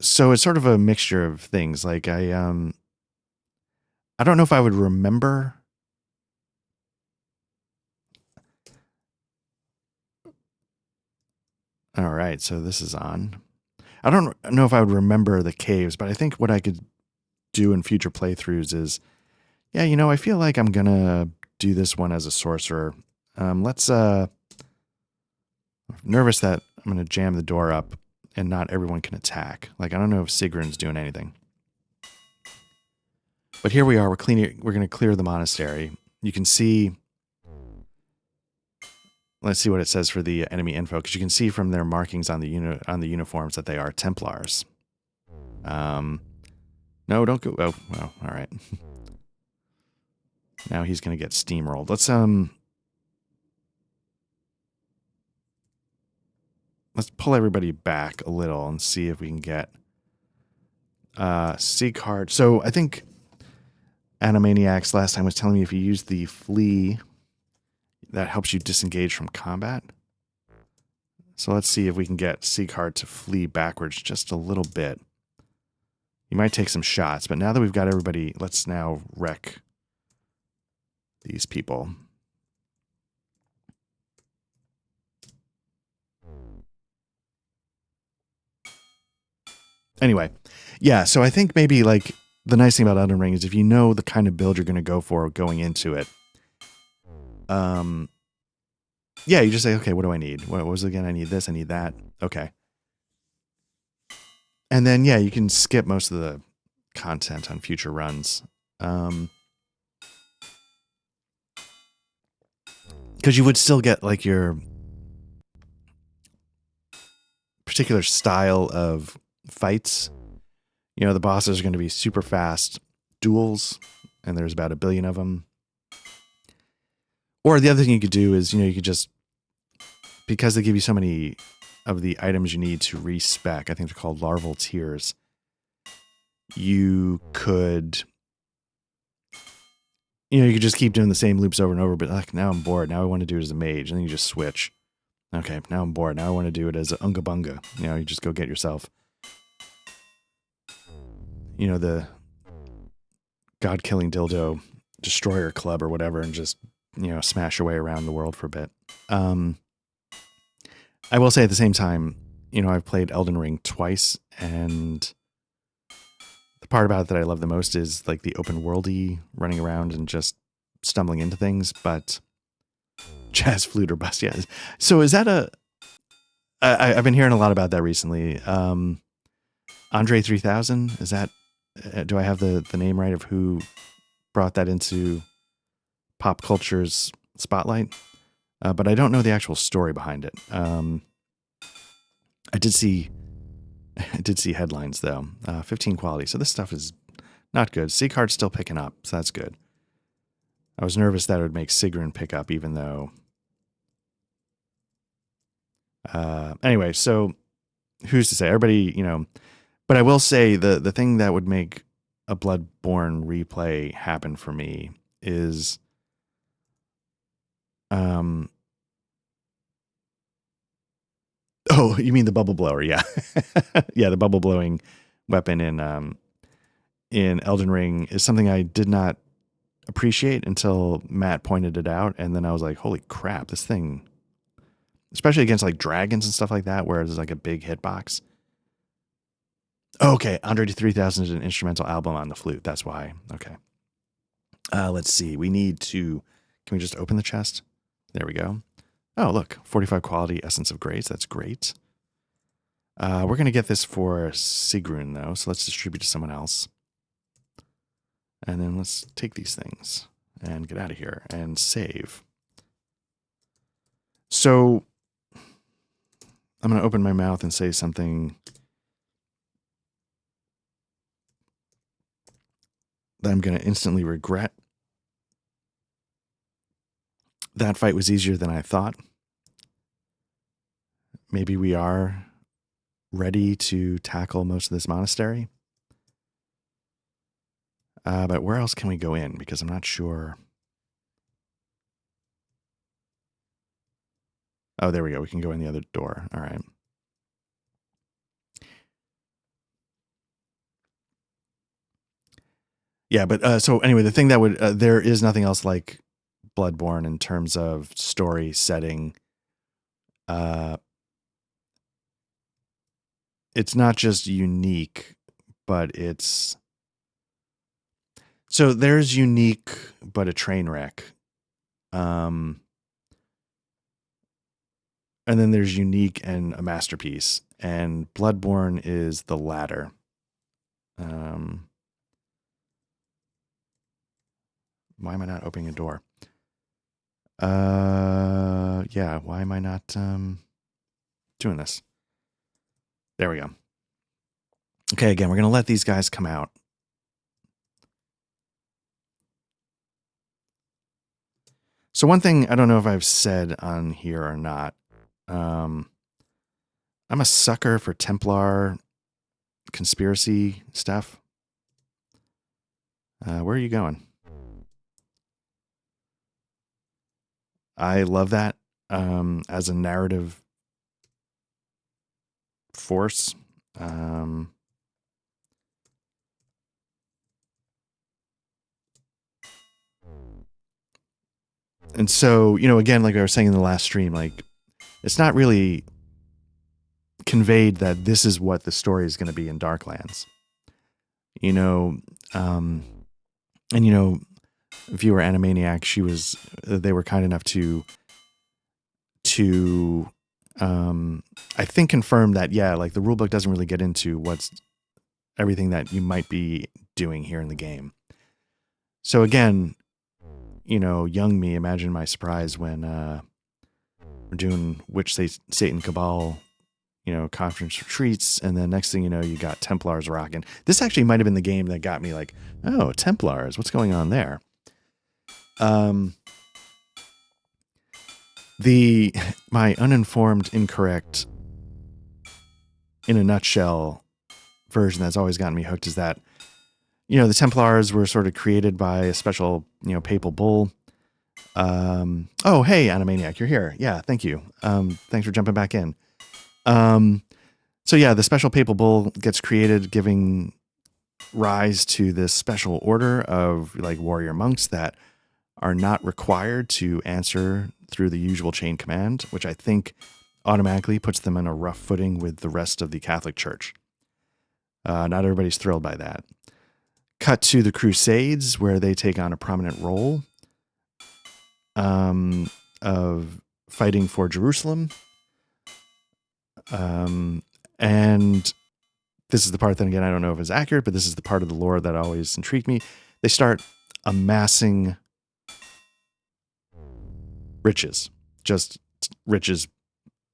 so it's sort of a mixture of things. Like I don't know if I would remember. All right, so this is on. I don't know if I would remember the caves, but I think what I could do in future playthroughs is, yeah, I feel like I'm going to do this one as a sorcerer. Let's, I'm nervous that I'm going to jam the door up and not everyone can attack. Like, I don't know if Sigrun's doing anything. But here we are, we're going to clear the monastery. you can see, let's see what it says for the enemy info, because you can see from their markings on the uniforms that they are Templars. No, don't go. Oh, well, all right. Now he's going to get steamrolled. Let's pull everybody back a little and see if we can get C card. So I think Animaniacs last time was telling me if you use the flee, that helps you disengage from combat. So let's see if we can get C card to flee backwards just a little bit. You might take some shots, but now that we've got everybody, let's now wreck these people. Anyway, yeah, so I think maybe like the nice thing about Elden Ring is if you know the kind of build you're going to go for going into it, yeah, you just say, okay, what do I need? What was it again? I need this, I need that. Okay. And then, yeah, you can skip most of the content on future runs. Because you would still get like your particular style of fights. You know, the bosses are going to be super fast duels, and there's about 1 billion of them. Or the other thing you could do is, you know, you could just, because they give you so many of the items you need to respec, I think they're called larval tiers, you could, you know, you could just keep doing the same loops over and over, but like, now I'm bored. Now I want to do it as a mage. And then you just switch. Okay, now I'm bored. Now I want to do it as a Unga Bunga. You know, you just go get yourself, you know, the God-killing dildo destroyer club or whatever, and just, you know, smash your way around the world for a bit. I will say at the same time, you know, I've played Elden Ring twice, and the part about it that I love the most is like the open worldy running around and just stumbling into things, but jazz flute or bust, yeah. So is that I've been hearing a lot about that recently. Andre 3000, is that, do I have the name right of who brought that into pop culture's spotlight? But I don't know the actual story behind it. I did see headlines though. 15 quality. So this stuff is not good. C card's still picking up, so that's good. I was nervous that it would make Sigrun pick up, even though. Anyway, so who's to say? Everybody, you know. But I will say the thing that would make a Bloodborne replay happen for me is, oh, you mean the bubble blower? Yeah, yeah, the bubble blowing weapon in Elden Ring is something I did not appreciate until Matt pointed it out, and then I was like, holy crap, this thing, especially against like dragons and stuff like that, where there's like a big hitbox. Oh, okay, Andre 3000 is an instrumental album on the flute. That's why. Okay. Let's see. We need to. Can we just open the chest? There we go. Oh, look, 45 quality Essence of Grace. That's great. We're going to get this for Sigrun, though, so let's distribute to someone else. And then let's take these things and get out of here and save. So I'm going to open my mouth and say something that I'm going to instantly regret. That fight was easier than I thought. Maybe we are ready to tackle most of this monastery. But where else can we go in? Because I'm not sure. Oh, there we go. We can go in the other door. All right. Yeah, but so anyway, the thing that would, there is nothing else like Bloodborne in terms of story setting. It's not just unique, but it's, so there's unique, but a train wreck. And then there's unique and a masterpiece, and Bloodborne is the latter. Why am I not opening a door? Yeah, why am I not doing this? There we go. Okay, again, we're going to let these guys come out. So one thing, I don't know if I've said on here or not. I'm a sucker for Templar conspiracy stuff. Where are you going? I love that as a narrative force. And so, again, like I was saying in the last stream, like it's not really conveyed that this is what the story is going to be in Darklands. And viewer Animaniac, they were kind enough to I think confirm that, yeah, like the rulebook doesn't really get into what's everything that you might be doing here in the game. So again, young me, imagine my surprise when we're doing Witch Satan Cabal, conference retreats, and then next thing you know, you got Templars rocking. This actually might have been the game that got me like, oh, Templars, what's going on there? My uninformed, incorrect, in a nutshell version that's always gotten me hooked is that, the Templars were sort of created by a special, papal bull. Oh, hey, Animaniac, you're here. Yeah, thank you. Thanks for jumping back in. So yeah, the special papal bull gets created, giving rise to this special order of like warrior monks that are not required to answer through the usual chain command, which I think automatically puts them on a rough footing with the rest of the Catholic Church. Not everybody's thrilled by that. Cut to the Crusades, where they take on a prominent role of fighting for Jerusalem. And this is the part that, again, I don't know if it's accurate, but this is the part of the lore that always intrigued me. They start amassing riches, just riches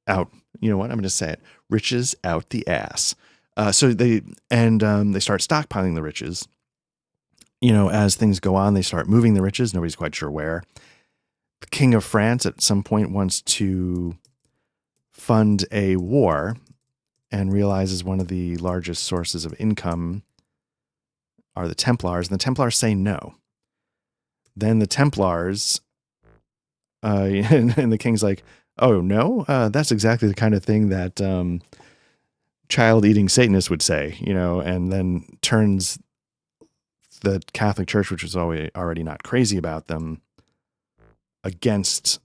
out. You know what? I'm going to say it. Riches out the ass. So they start stockpiling the riches. As things go on, they start moving the riches. Nobody's quite sure where. The King of France at some point wants to fund a war and realizes one of the largest sources of income are the Templars, and the Templars say no. Then the Templars, and the king's like, oh, no? That's exactly the kind of thing that child-eating Satanists would say, and then turns the Catholic Church, which was already not crazy about them, against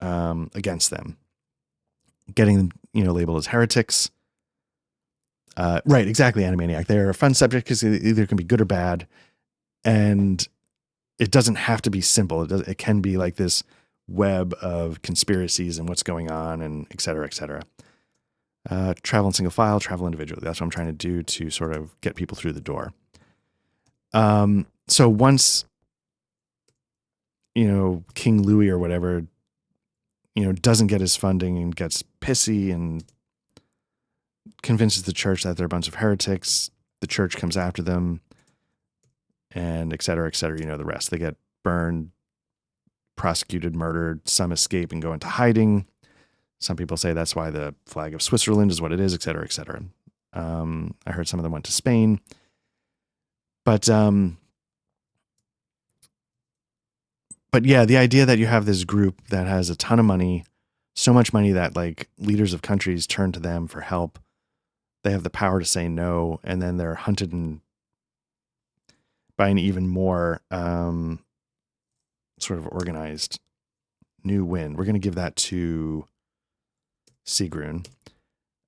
them, getting them, labeled as heretics. Right, exactly, Animaniac. They're a fun subject because it either can be good or bad, and it doesn't have to be simple. It can be like this web of conspiracies and what's going on, and et cetera, et cetera. Travel in single file, travel individually. That's what I'm trying to do to sort of get people through the door. So once, King Louis or whatever, doesn't get his funding and gets pissy and convinces the church that they're a bunch of heretics, the church comes after them, and et cetera, the rest. They get burned, prosecuted, murdered. Some escape and go into hiding. Some people say that's why the flag of Switzerland is what it is, et cetera, et cetera. I heard some of them went to Spain. But yeah, the idea that you have this group that has a ton of money, so much money that like leaders of countries turn to them for help. They have the power to say no, and then they're hunted by an even more sort of organized new win. We're going to give that to Sigrun.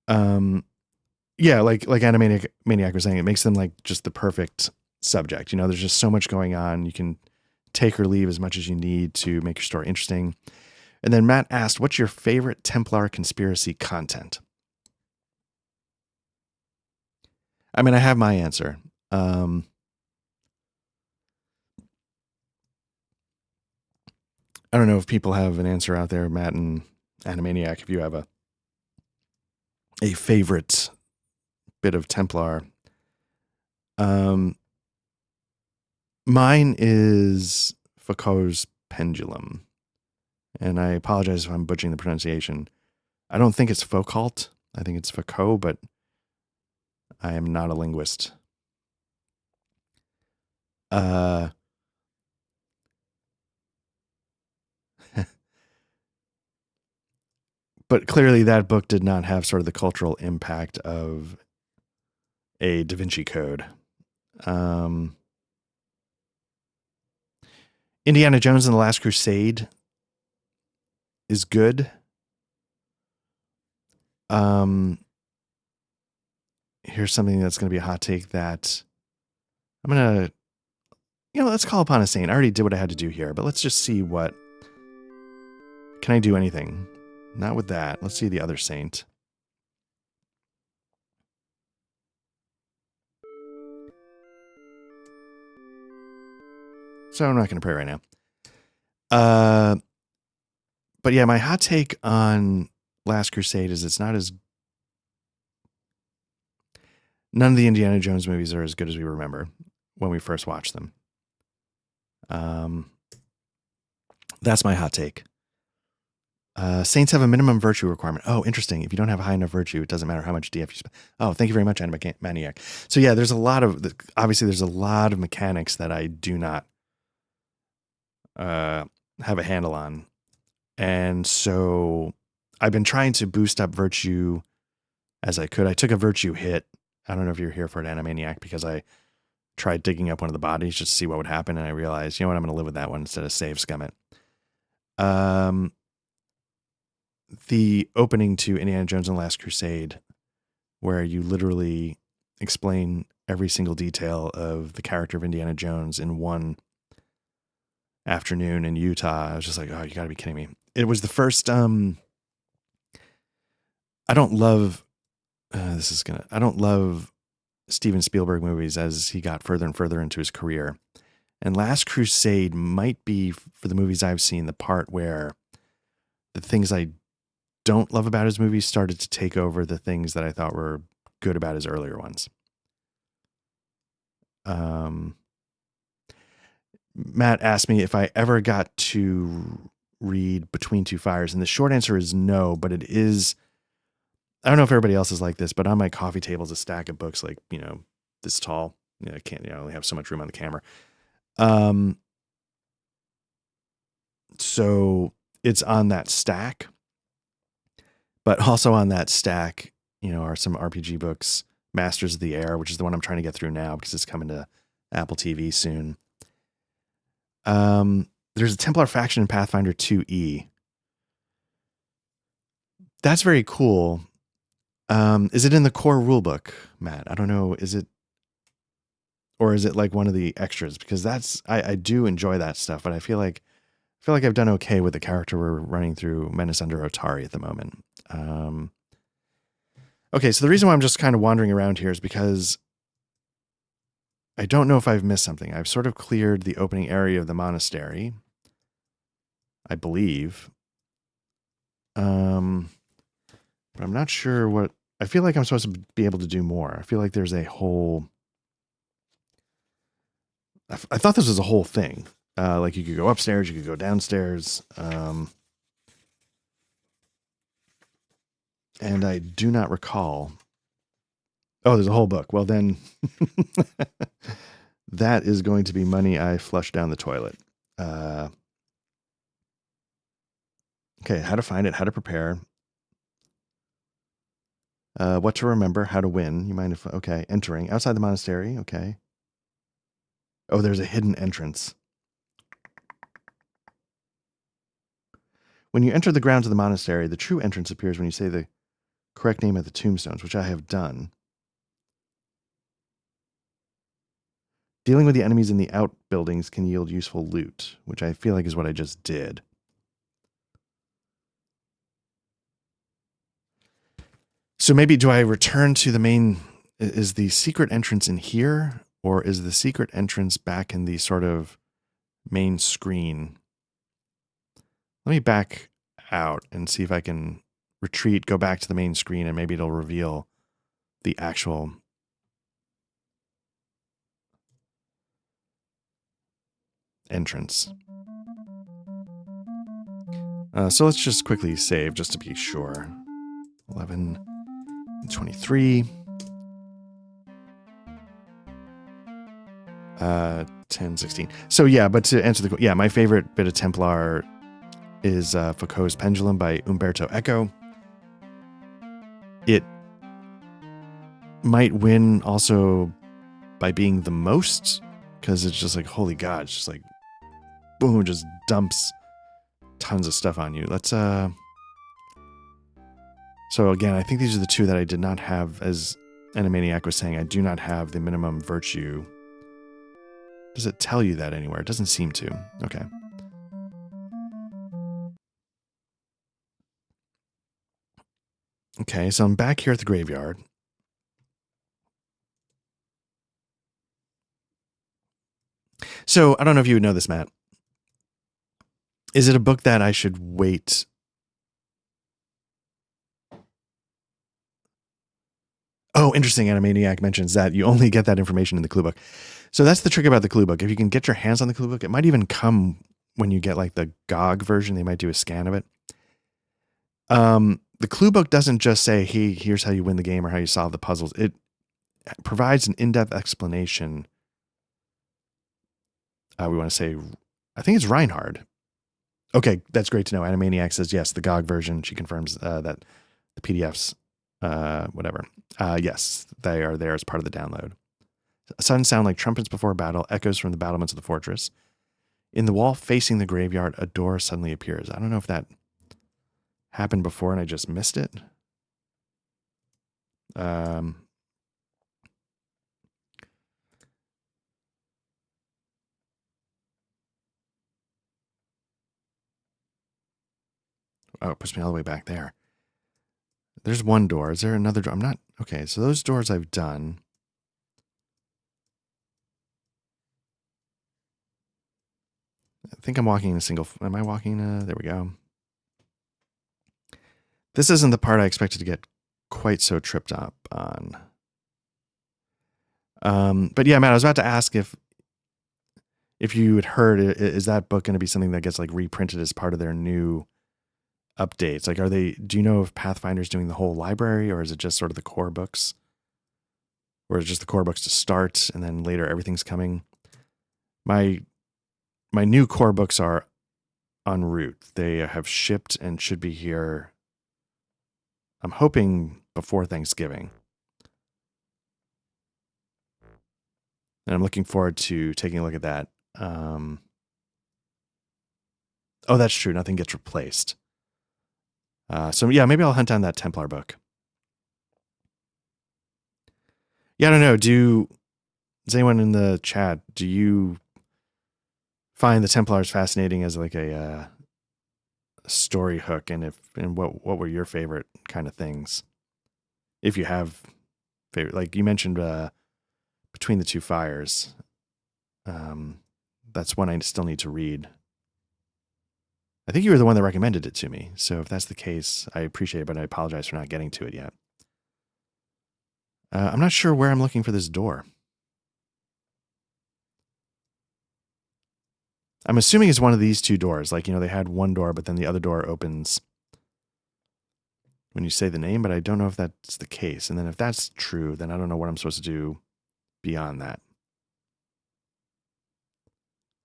Yeah, like Animaniac was saying, it makes them like just the perfect subject. There's just so much going on. You can take or leave as much as you need to make your story interesting. And then Matt asked, what's your favorite Templar conspiracy content? I mean, I have my answer. I don't know if people have an answer out there, Matt and Animaniac, if you have a favorite bit of Templar. Mine is Foucault's Pendulum. And I apologize if I'm butchering the pronunciation. I don't think it's Foucault. I think it's Foucault, but I am not a linguist. But clearly that book did not have sort of the cultural impact of a Da Vinci Code. Indiana Jones and the Last Crusade is good. Here's something that's going to be a hot take that I'm going to, let's call upon a saint. I already did what I had to do here, but let's just see what, can I do anything? Not with that. Let's see the other saint. So I'm not going to pray right now. But yeah, my hot take on Last Crusade is it's not as... None of the Indiana Jones movies are as good as we remember when we first watched them. That's my hot take. Saints have a minimum virtue requirement. Oh, interesting. If you don't have a high enough virtue, it doesn't matter how much DF you spend. Oh, thank you very much, Animaniac. So yeah, there's a lot of mechanics that I do not have a handle on. And so I've been trying to boost up virtue as I could. I took a virtue hit. I don't know if you're here for an Animaniac, because I tried digging up one of the bodies just to see what would happen. And I realized, you know what, I'm going to live with that one instead of save scum it. The opening to Indiana Jones and the Last Crusade, where you literally explain every single detail of the character of Indiana Jones in one afternoon in Utah. I was just like, oh, you gotta be kidding me. It was the first, I don't love Steven Spielberg movies as he got further and further into his career. And Last Crusade might be, for the movies I've seen, the part where the things I don't love about his movies started to take over the things that I thought were good about his earlier ones. Matt asked me if I ever got to read Between Two Fires, and the short answer is no, but it is, I don't know if everybody else is like this, but on my coffee table is a stack of books like, this tall. I can't, I only have so much room on the camera. So it's on that stack, but also on that stack, are some RPG books, Masters of the Air, which is the one I'm trying to get through now because it's coming to Apple TV soon. There's a Templar faction in Pathfinder 2E. That's very cool. Is it in the core rulebook, Matt? I don't know. Is it, or is it like one of the extras? Because I do enjoy that stuff, but I feel like I've done okay with the character we're running through Menace under Otari at the moment. Okay, so the reason why I'm just kind of wandering around here is because I don't know if I've missed something. I've sort of cleared the opening area of the monastery, I believe. But I'm not sure what... I feel like I'm supposed to be able to do more. I feel like there's a whole... I thought this was a whole thing. Like you could go upstairs, you could go downstairs. And I do not recall. Oh, there's a whole book. Well, then that is going to be money I flush down the toilet. Okay, how to find it, how to prepare. What to remember, how to win. You mind if... Okay, entering. Outside the monastery, okay. Oh, there's a hidden entrance. When you enter the grounds of the monastery, the true entrance appears when you say the correct name of the tombstones, which I have done. Dealing with the enemies in the outbuildings can yield useful loot, which I feel like is what I just did. So maybe do I return to the main... Is the secret entrance in here? Or is the secret entrance back in the sort of main screen? Let me back out and see if I can retreat, go back to the main screen, and maybe it'll reveal the actual entrance. So let's just quickly save just to be sure. 11 and 23. 10, 16. So yeah, but to answer the my favorite bit of Templar is Foucault's Pendulum by Umberto Eco. It might win also by being the most, because it's just like, holy God, it's just like, boom, just dumps tons of stuff on you. Let's, so again, I think these are the two that I did not have, as Animaniac was saying, I do not have the minimum virtue. Does it tell you that anywhere? It doesn't seem to. Okay. Okay, so I'm back here at the graveyard. So I don't know if you would know this, Matt. Is it a book that I should wait? Oh, interesting. Animaniac mentions that you only get that information in the clue book. So that's the trick about the clue book. If you can get your hands on the clue book, it might even come when you get like the GOG version. They might do a scan of it. The clue book doesn't just say, hey, here's how you win the game or how you solve the puzzles. It provides an in-depth explanation. We want to say, I think it's Reinhard. Okay, that's great to know. Animaniac says, yes, the GOG version. She confirms that the PDFs, whatever. Yes, they are there as part of the download. Sudden sound like trumpets before battle, echoes from the battlements of the fortress. In the wall facing the graveyard, a door suddenly appears. I don't know if that happened before and I just missed it. Oh, it puts me all the way back there. There's one door. Is there another door? I'm not... Okay, so those doors I've done. I think I'm walking in a single... Am I walking? There we go. This isn't the part I expected to get quite so tripped up on. But yeah, Matt, I was about to ask if you had heard, is that book going to be something that gets like reprinted as part of their new updates? Like, do you know if Pathfinder's doing the whole library, or is it just sort of the core books? Or is it just the core books to start and then later everything's coming? My new core books are en route. They have shipped and should be here, I'm hoping, before Thanksgiving. And I'm looking forward to taking a look at that. Oh, that's true. Nothing gets replaced. So yeah, maybe I'll hunt down that Templar book. Yeah, I don't know. Does anyone in the chat, do you find the Templars fascinating as like a story hook? And what were your favorite kind of things? If you have favorite, like you mentioned, Between the Two Fires. That's one I still need to read. I think you were the one that recommended it to me. So if that's the case, I appreciate it, but I apologize for not getting to it yet. I'm not sure where I'm looking for this door. I'm assuming it's one of these two doors. Like, they had one door, but then the other door opens when you say the name, but I don't know if that's the case. And then if that's true, then I don't know what I'm supposed to do beyond that.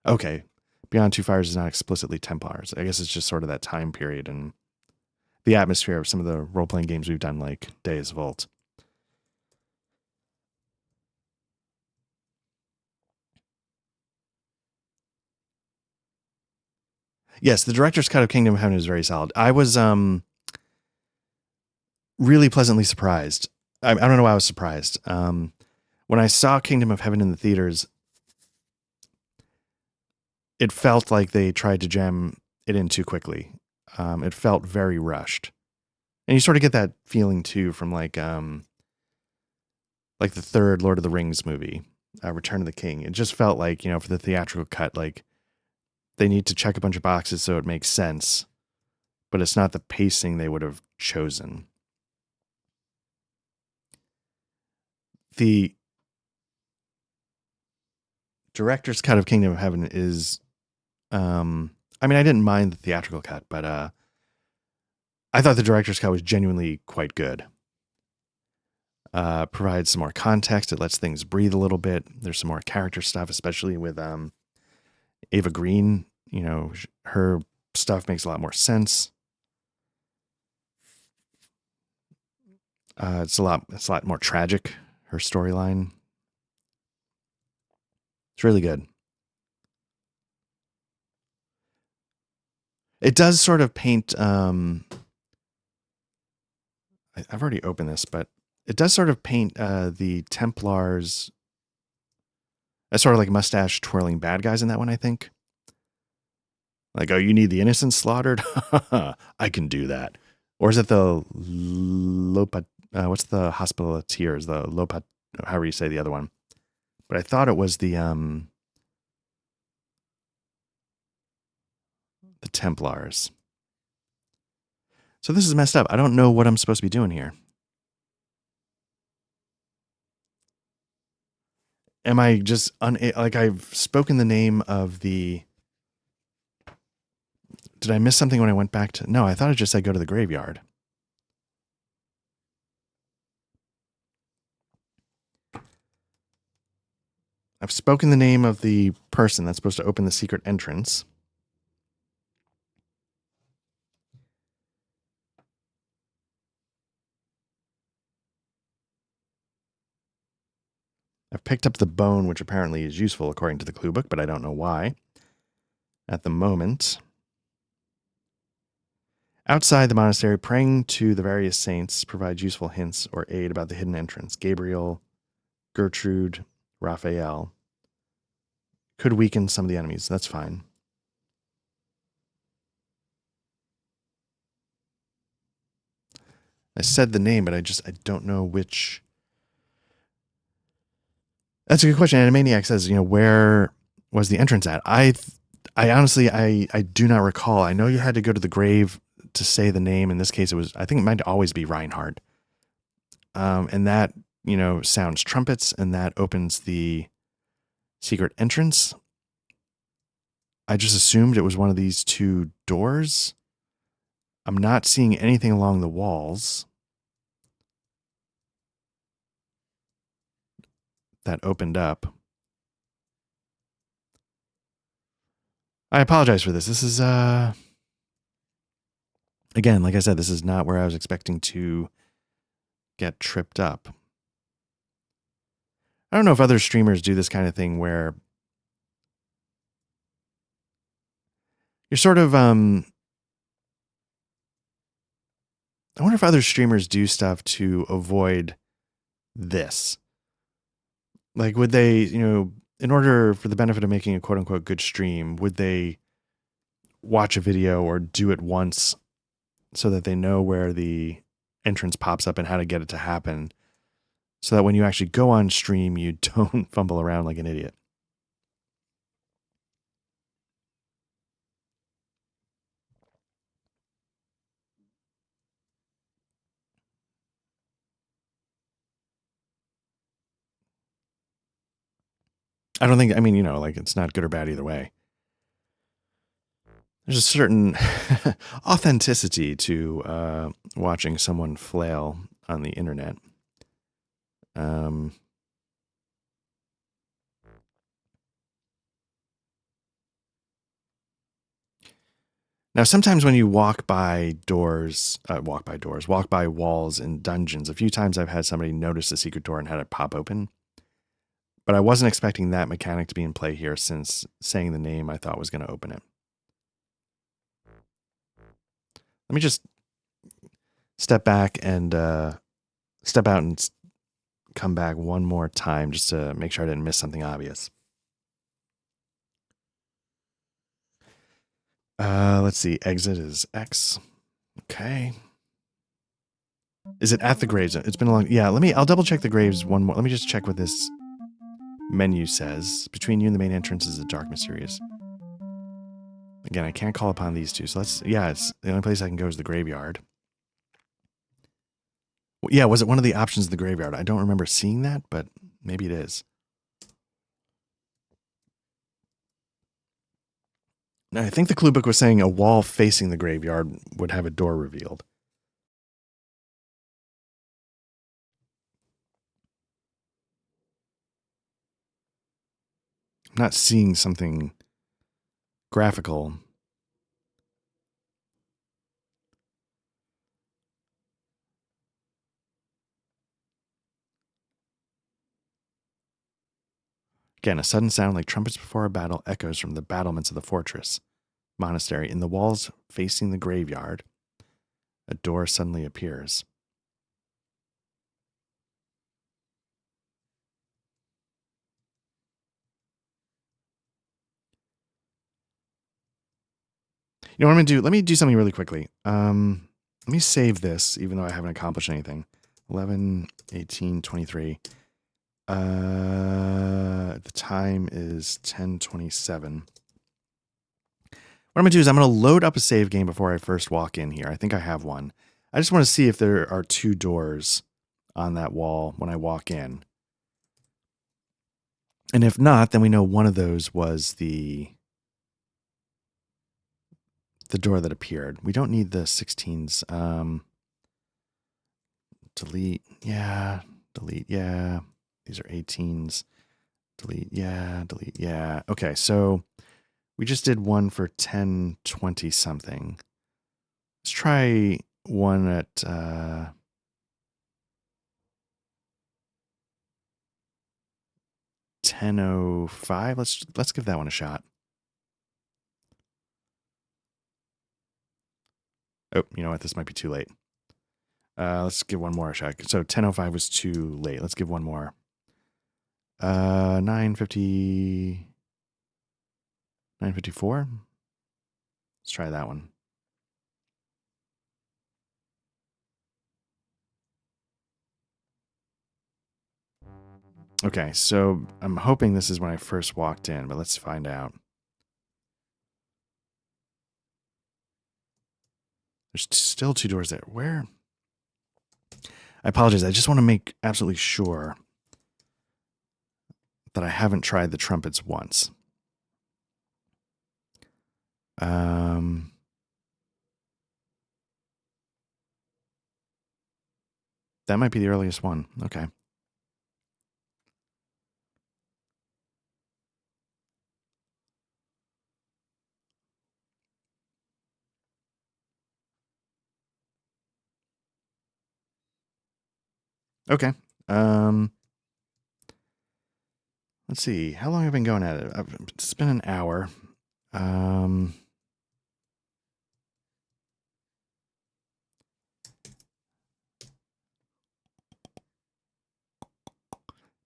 Okay. Beyond Two Fires is not explicitly Templars. I guess it's just sort of that time period and the atmosphere of some of the role-playing games we've done, like Days Vault. Yes, the director's cut of Kingdom of Heaven is very solid. I was really pleasantly surprised. I don't know why I was surprised. When I saw Kingdom of Heaven in the theaters, it felt like they tried to jam it in too quickly. It felt very rushed. And you sort of get that feeling too from like the third Lord of the Rings movie, Return of the King. It just felt like, for the theatrical cut, like they need to check a bunch of boxes so it makes sense. but it's not the pacing they would have chosen. The director's cut of Kingdom of Heaven is, I mean, I didn't mind the theatrical cut, but I thought the director's cut was genuinely quite good. Provides some more context. It lets things breathe a little bit. There's some more character stuff, especially with Ava Green. You know, her stuff makes a lot more sense. It's a lot more tragic, her storyline. It's really good. It does sort of paint, I've already opened this, but it does sort of paint the Templars as sort of like mustache twirling bad guys in that one, I think. Like, oh, you need the innocents slaughtered? I can do that. Or is it the what's the Hospitaliers? The Lopat, however you say the other one. But I thought it was the Templars. So this is messed up. I don't know what I'm supposed to be doing here. Am I just like I've spoken the name of the... Did I miss something when I went back to... No, I thought it just said go to the graveyard. I've spoken the name of the person that's supposed to open the secret entrance. I've picked up the bone, which apparently is useful according to the clue book, but I don't know why. At the moment... Outside the monastery, praying to the various saints provides useful hints or aid about the hidden entrance. Gabriel, Gertrude, Raphael. Could weaken some of the enemies. That's fine. I said the name, but I don't know which. That's a good question. Animaniac says, where was the entrance at? I honestly, I do not recall. I know you had to go to the grave to say the name. In this case, I think it might always be Reinhardt. And that, sounds trumpets, and that opens the secret entrance. I just assumed it was one of these two doors. I'm not seeing anything along the walls that opened up. I apologize for this. This is, again, like I said, this is not where I was expecting to get tripped up. I don't know if other streamers do this kind of thing where you're sort of, I wonder if other streamers do stuff to avoid this. Like, would they, in order for the benefit of making a quote unquote good stream, would they watch a video or do it once so that they know where the entrance pops up and how to get it to happen, so that when you actually go on stream, you don't fumble around like an idiot? I don't think, it's not good or bad either way. There's a certain authenticity to watching someone flail on the internet. Now, sometimes when you walk by walls in dungeons, a few times I've had somebody notice a secret door and had it pop open. But I wasn't expecting that mechanic to be in play here, since saying the name I thought was going to open it. Let me just step back and step out and come back one more time just to make sure I didn't miss something obvious. Let's see. Exit is X. Okay. Is it at the graves? It's been a long... Yeah, I'll double check the graves one more. Let me just check what this menu says. Between you and the main entrance is a dark, mysterious... Again, I can't call upon these two. So let's, yeah, it's the only place I can go is the graveyard. Yeah, was it one of the options of the graveyard? I don't remember seeing that, but maybe it is. I think the clue book was saying a wall facing the graveyard would have a door revealed. I'm not seeing something graphical. Again, a sudden sound like trumpets before a battle echoes from the battlements of the fortress. Monastery. In the walls facing the graveyard, a door suddenly appears. You know what I'm going to do? Let me do something really quickly. Let me save this, even though I haven't accomplished anything. 11, 18, 23. The time is 10:27. What I'm going to do is I'm going to load up a save game before I first walk in here. I think I have one. I just want to see if there are two doors on that wall when I walk in. And if not, then we know one of those was the door that appeared. We don't need the 16s. Delete. Yeah. Delete. Yeah. These are 18s. Delete. Yeah. Delete. Yeah. Okay. So we just did one for 10:20 something. Let's try one at 10:05. Let's give that one a shot. Oh, you know what? This might be too late. Let's give one more a shot. So 10:05 was too late. Let's give one more. 9:50. 9:54. Let's try that one. Okay, so I'm hoping this is when I first walked in, but let's find out. There's still two doors there. Where? I apologize. I just want to make absolutely sure that I haven't tried the trumpets once. That might be the earliest one. Okay. Okay. Let's see. How long have I been going at it? It's been an hour.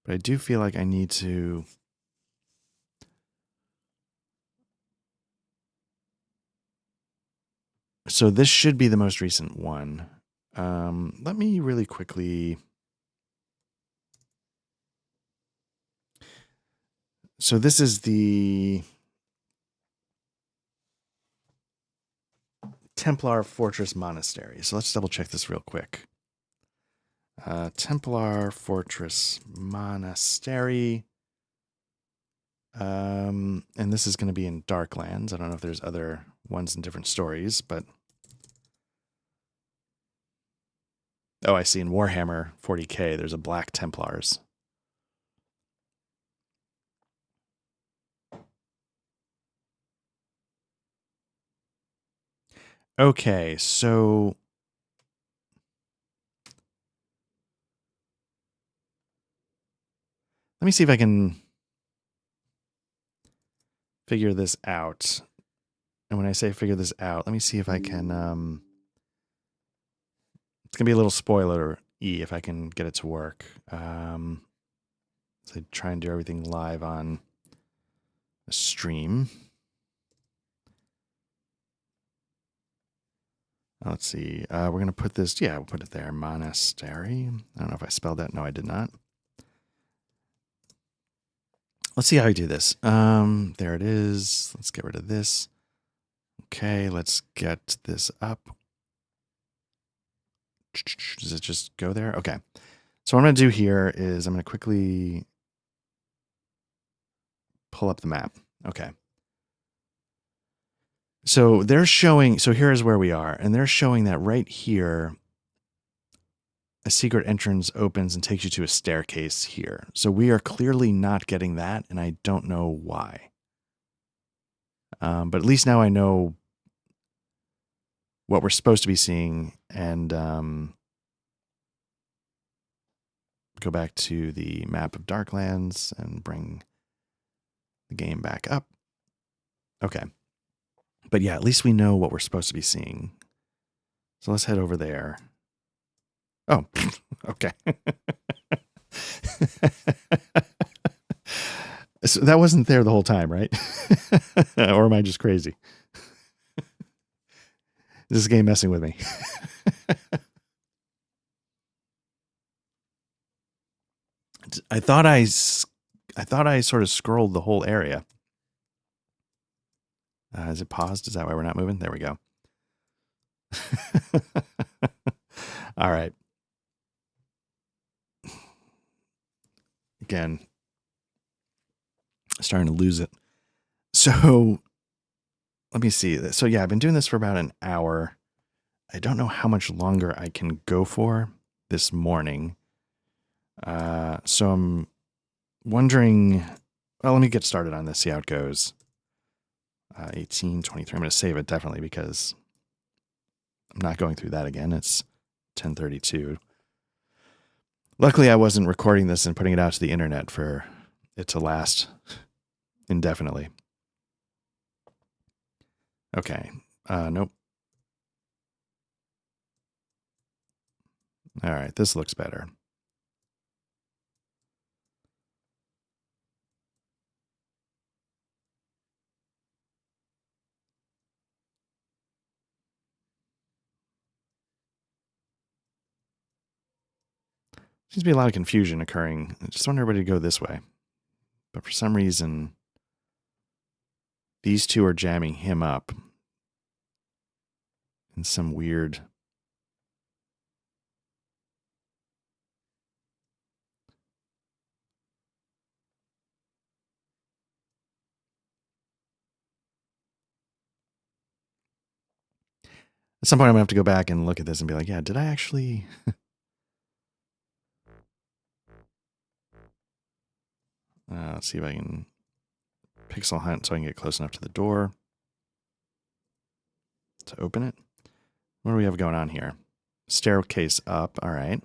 But I do feel like I need to. So this should be the most recent one. Let me really quickly. So this is the Templar Fortress Monastery. So let's double check this real quick. Templar Fortress Monastery. And this is going to be in Darklands. I don't know if there's other ones in different stories, but. Oh, I see. In Warhammer 40K, there's a Black Templars. Okay, so let me see if I can figure this out. And when I say figure this out, let me see if I can. It's gonna be a little spoiler-y if I can get it to work. So I try and do everything live on a stream. Let's see. We're going to put this. Yeah, we'll put it there. Monastery. I don't know if I spelled that. No, I did not. Let's see how I do this. There it is. Let's get rid of this. Okay, let's get this up. Does it just go there? Okay. So what I'm going to do here is I'm going to quickly pull up the map. Okay. So they're showing, so here's where we are, and they're showing that right here, a secret entrance opens and takes you to a staircase here. So we are clearly not getting that, and I don't know why. But at least now I know what we're supposed to be seeing, and go back to the map of Darklands and bring the game back up. Okay. But yeah, at least we know what we're supposed to be seeing. So let's head over there. Oh, okay. So that wasn't there the whole time, right? Or am I just crazy? Is this game messing with me? I thought I sort of scrolled the whole area. Is it paused? Is that why we're not moving? There we go. All right. Again, starting to lose it. So let me see. So yeah, I've been doing this for about an hour. I don't know how much longer I can go for this morning. So I'm wondering, well, let me get started on this, see how it goes. 18:23. I'm going to save it definitely because I'm not going through that again. It's 10:32. Luckily, I wasn't recording this and putting it out to the internet for it to last indefinitely. Okay. Nope. All right. This looks better. Seems to be a lot of confusion occurring. I just want everybody to go this way. But for some reason, these two are jamming him up in some weird... At some point, I'm going to have to go back and look at this and be like, yeah, did I actually... let's see if I can pixel hunt so I can get close enough to the door to open it. What do we have going on here? Staircase up. All right.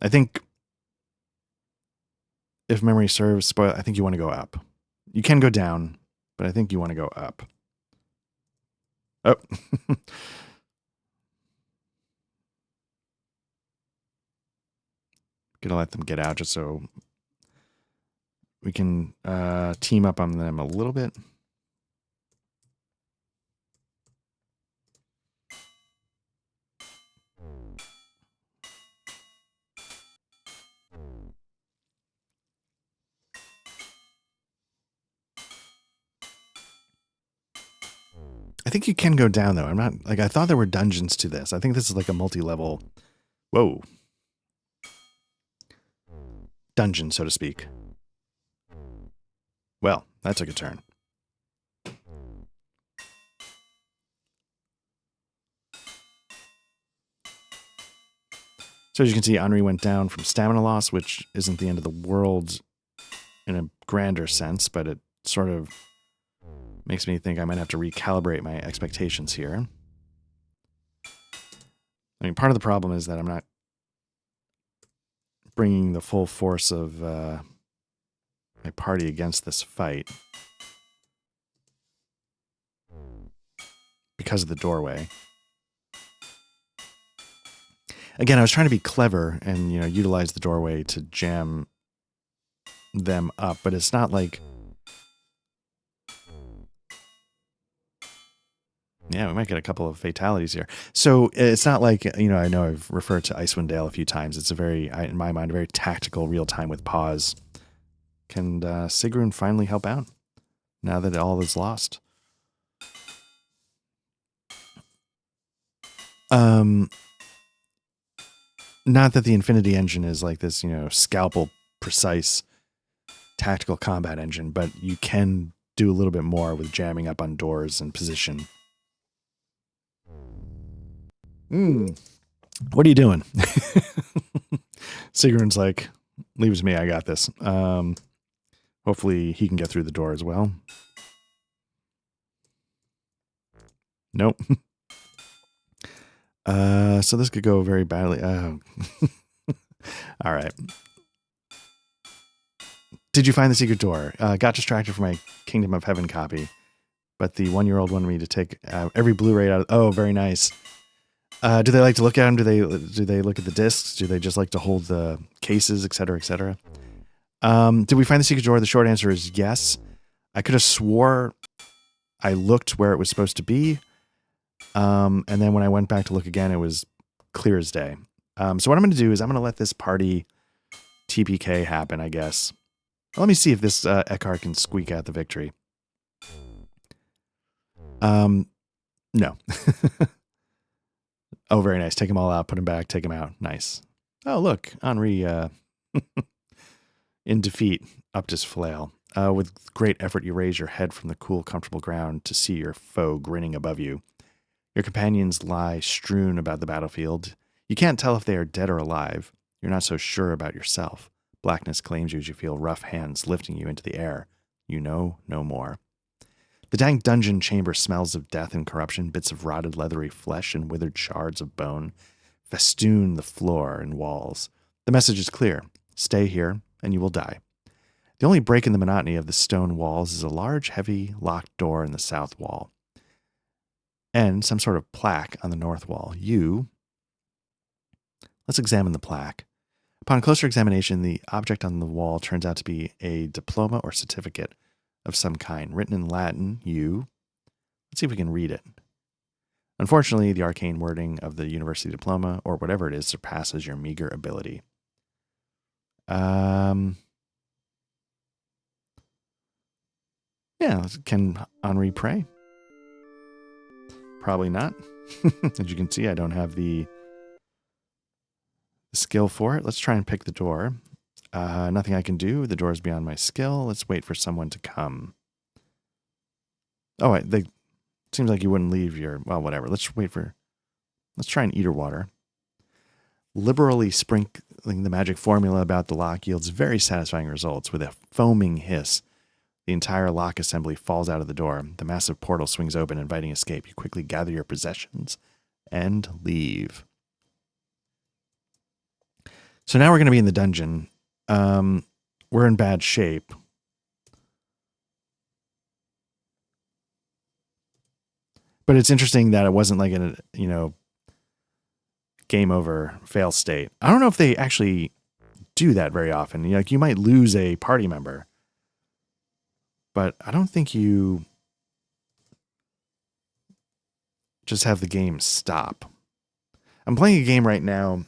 I think, if memory serves, I think you want to go up. You can go down, but I think you want to go up. Oh. Gonna let them get out just so we can team up on them a little bit. I think you can go down, though. I'm not, like, I thought there were dungeons to this. I think this is like a multi-level, whoa, dungeon, so to speak. Well, that took a turn. So as you can see, Henri went down from stamina loss, which isn't the end of the world in a grander sense, but it sort of makes me think I might have to recalibrate my expectations here. I mean, part of the problem is that I'm not bringing the full force of my party against this fight because of the doorway. Again, I was trying to be clever and, you know, utilize the doorway to jam them up, but it's not like... Yeah, we might get a couple of fatalities here. So it's not like, you know I've referred to Icewind Dale a few times. It's a very, in my mind, a very tactical real time with pause. Can Sigrun finally help out now that all is lost? Um, not that the Infinity engine is like this, scalpel precise tactical combat engine, but you can do a little bit more with jamming up on doors and position. What are you doing? Sigrun's like, leaves me, I got this. Hopefully he can get through the door as well. Nope. So this could go very badly. Oh. All right. Did you find the secret door? Got distracted from my Kingdom of Heaven copy, but the 1-year-old wanted me to take every Blu-ray out of... Oh, very nice. Do they like to look at them? Do they look at the discs? Do they just like to hold the cases, etc., etc.? Did we find the secret door? The short answer is yes. I could have swore I looked where it was supposed to be, and then when I went back to look again, it was clear as day. So what I'm going to do is I'm going to let this party TPK happen, I guess. Let me see if this Eckhart can squeak out the victory. No. Oh, very nice. Take them all out, put them back, take them out. Nice. Oh, look, Henri in defeat upped his flail. With great effort, you raise your head from the cool, comfortable ground to see your foe grinning above you. Your companions lie strewn about the battlefield. You can't tell if they are dead or alive. You're not so sure about yourself. Blackness claims you as you feel rough hands lifting you into the air. You know no more. The dank dungeon chamber smells of death and corruption. Bits of rotted leathery flesh and withered shards of bone festoon the floor and walls. The message is clear. Stay here, and you will die. The only break in the monotony of the stone walls is a large, heavy, locked door in the south wall, and some sort of plaque on the north wall. Let's examine the plaque. Upon closer examination, the object on the wall turns out to be a diploma or certificate of some kind, written in Latin. Let's see if we can read it. Unfortunately, the arcane wording of the university diploma, or whatever it is, surpasses your meager ability. Yeah, can Henri pray? Probably not. As you can see, I don't have the skill for it. Let's try and pick the door. Nothing I can do. The door is beyond my skill. Let's wait for someone to come. Oh, seems like you wouldn't leave your... Well, whatever. Let's try and eat her water. Liberally sprinkling the magic formula about the lock yields very satisfying results. With a foaming hiss, the entire lock assembly falls out of the door. The massive portal swings open, inviting escape. You quickly gather your possessions and leave. So now we're going to be in the dungeon. We're in bad shape. But it's interesting that it wasn't like a, game over fail state. I don't know if they actually do that very often. Like, you might lose a party member, but I don't think you just have the game stop. I'm playing a game right now.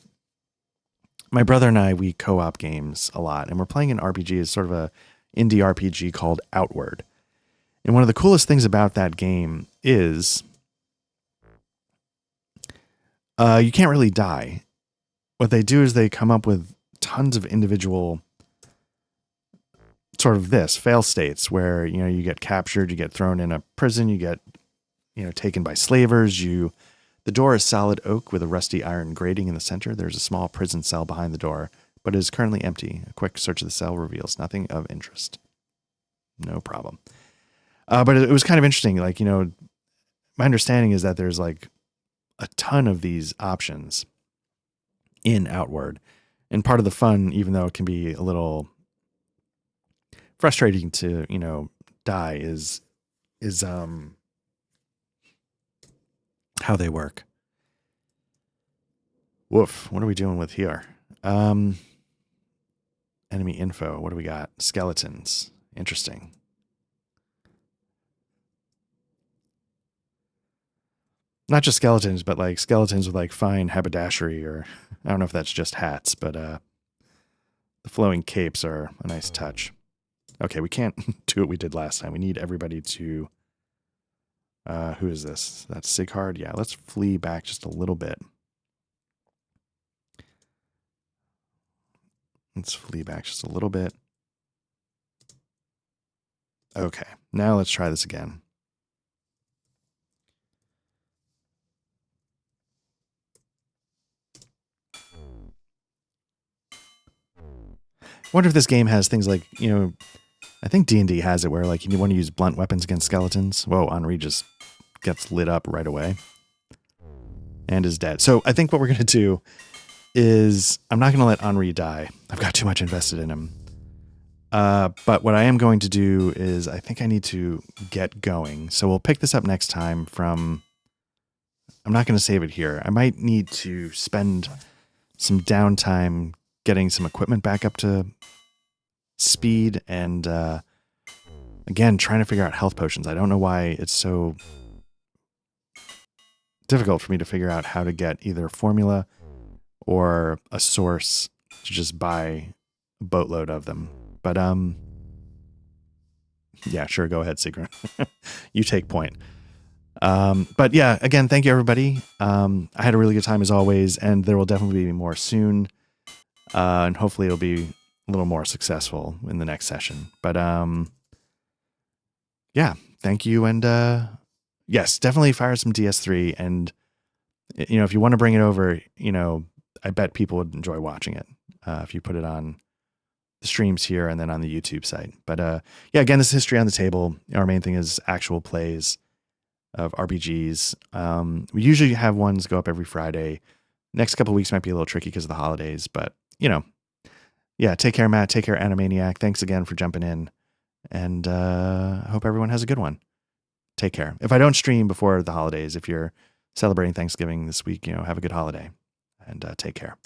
My brother and I, we co-op games a lot, and we're playing an RPG. It's sort of a indie RPG called Outward. And one of the coolest things about that game is you can't really die. What they do is they come up with tons of individual sort of fail states where, you get captured, you get thrown in a prison, you get, taken by slavers. The door is solid oak with a rusty iron grating in the center. There's a small prison cell behind the door, but it is currently empty. A quick search of the cell reveals nothing of interest. No problem. But it was kind of interesting. Like, my understanding is that there's like a ton of these options in Outward. And part of the fun, even though it can be a little frustrating to, die, is how they work. Woof. What are we doing with here? Enemy info. What do we got? Skeletons. Interesting. Not just skeletons, but like skeletons with like fine haberdashery, or I don't know if that's just hats, but the flowing capes are a nice touch. Okay, we can't do what we did last time. We need everybody to Who is this? That's Sighard. Yeah, let's flee back just a little bit. Let's flee back just a little bit. Okay, now let's try this again. Wonder if this game has things like, you know, I think D&D has it where like you want to use blunt weapons against skeletons. Whoa, Henri just gets lit up right away and is dead. So I think what we're going to do is I'm not going to let Henri die. I've got too much invested in him. But what I am going to do is I think I need to get going. So we'll pick this up next time from... I'm not going to save it here. I might need to spend some downtime getting some equipment back up to speed and, again, trying to figure out health potions. I don't know why it's so difficult for me to figure out how to get either a formula or a source to just buy a boatload of them. But, yeah, sure. Go ahead, Sigrun. You take point. But yeah, again, thank you everybody. I had a really good time as always, and there will definitely be more soon. And hopefully it'll be a little more successful in the next session. But, yeah, thank you. And, yes, definitely fire some DS3. And, you know, if you want to bring it over, you know, I bet people would enjoy watching it, if you put it on the streams here and then on the YouTube site. But, yeah, again, this is History on the Table. Our main thing is actual plays of RPGs. We usually have ones go up every Friday. Next couple of weeks might be a little tricky because of the holidays, but you know, yeah, take care, Matt. Take care, Animaniac. Thanks again for jumping in. And I hope everyone has a good one. Take care. If I don't stream before the holidays, if you're celebrating Thanksgiving this week, you know, have a good holiday and take care.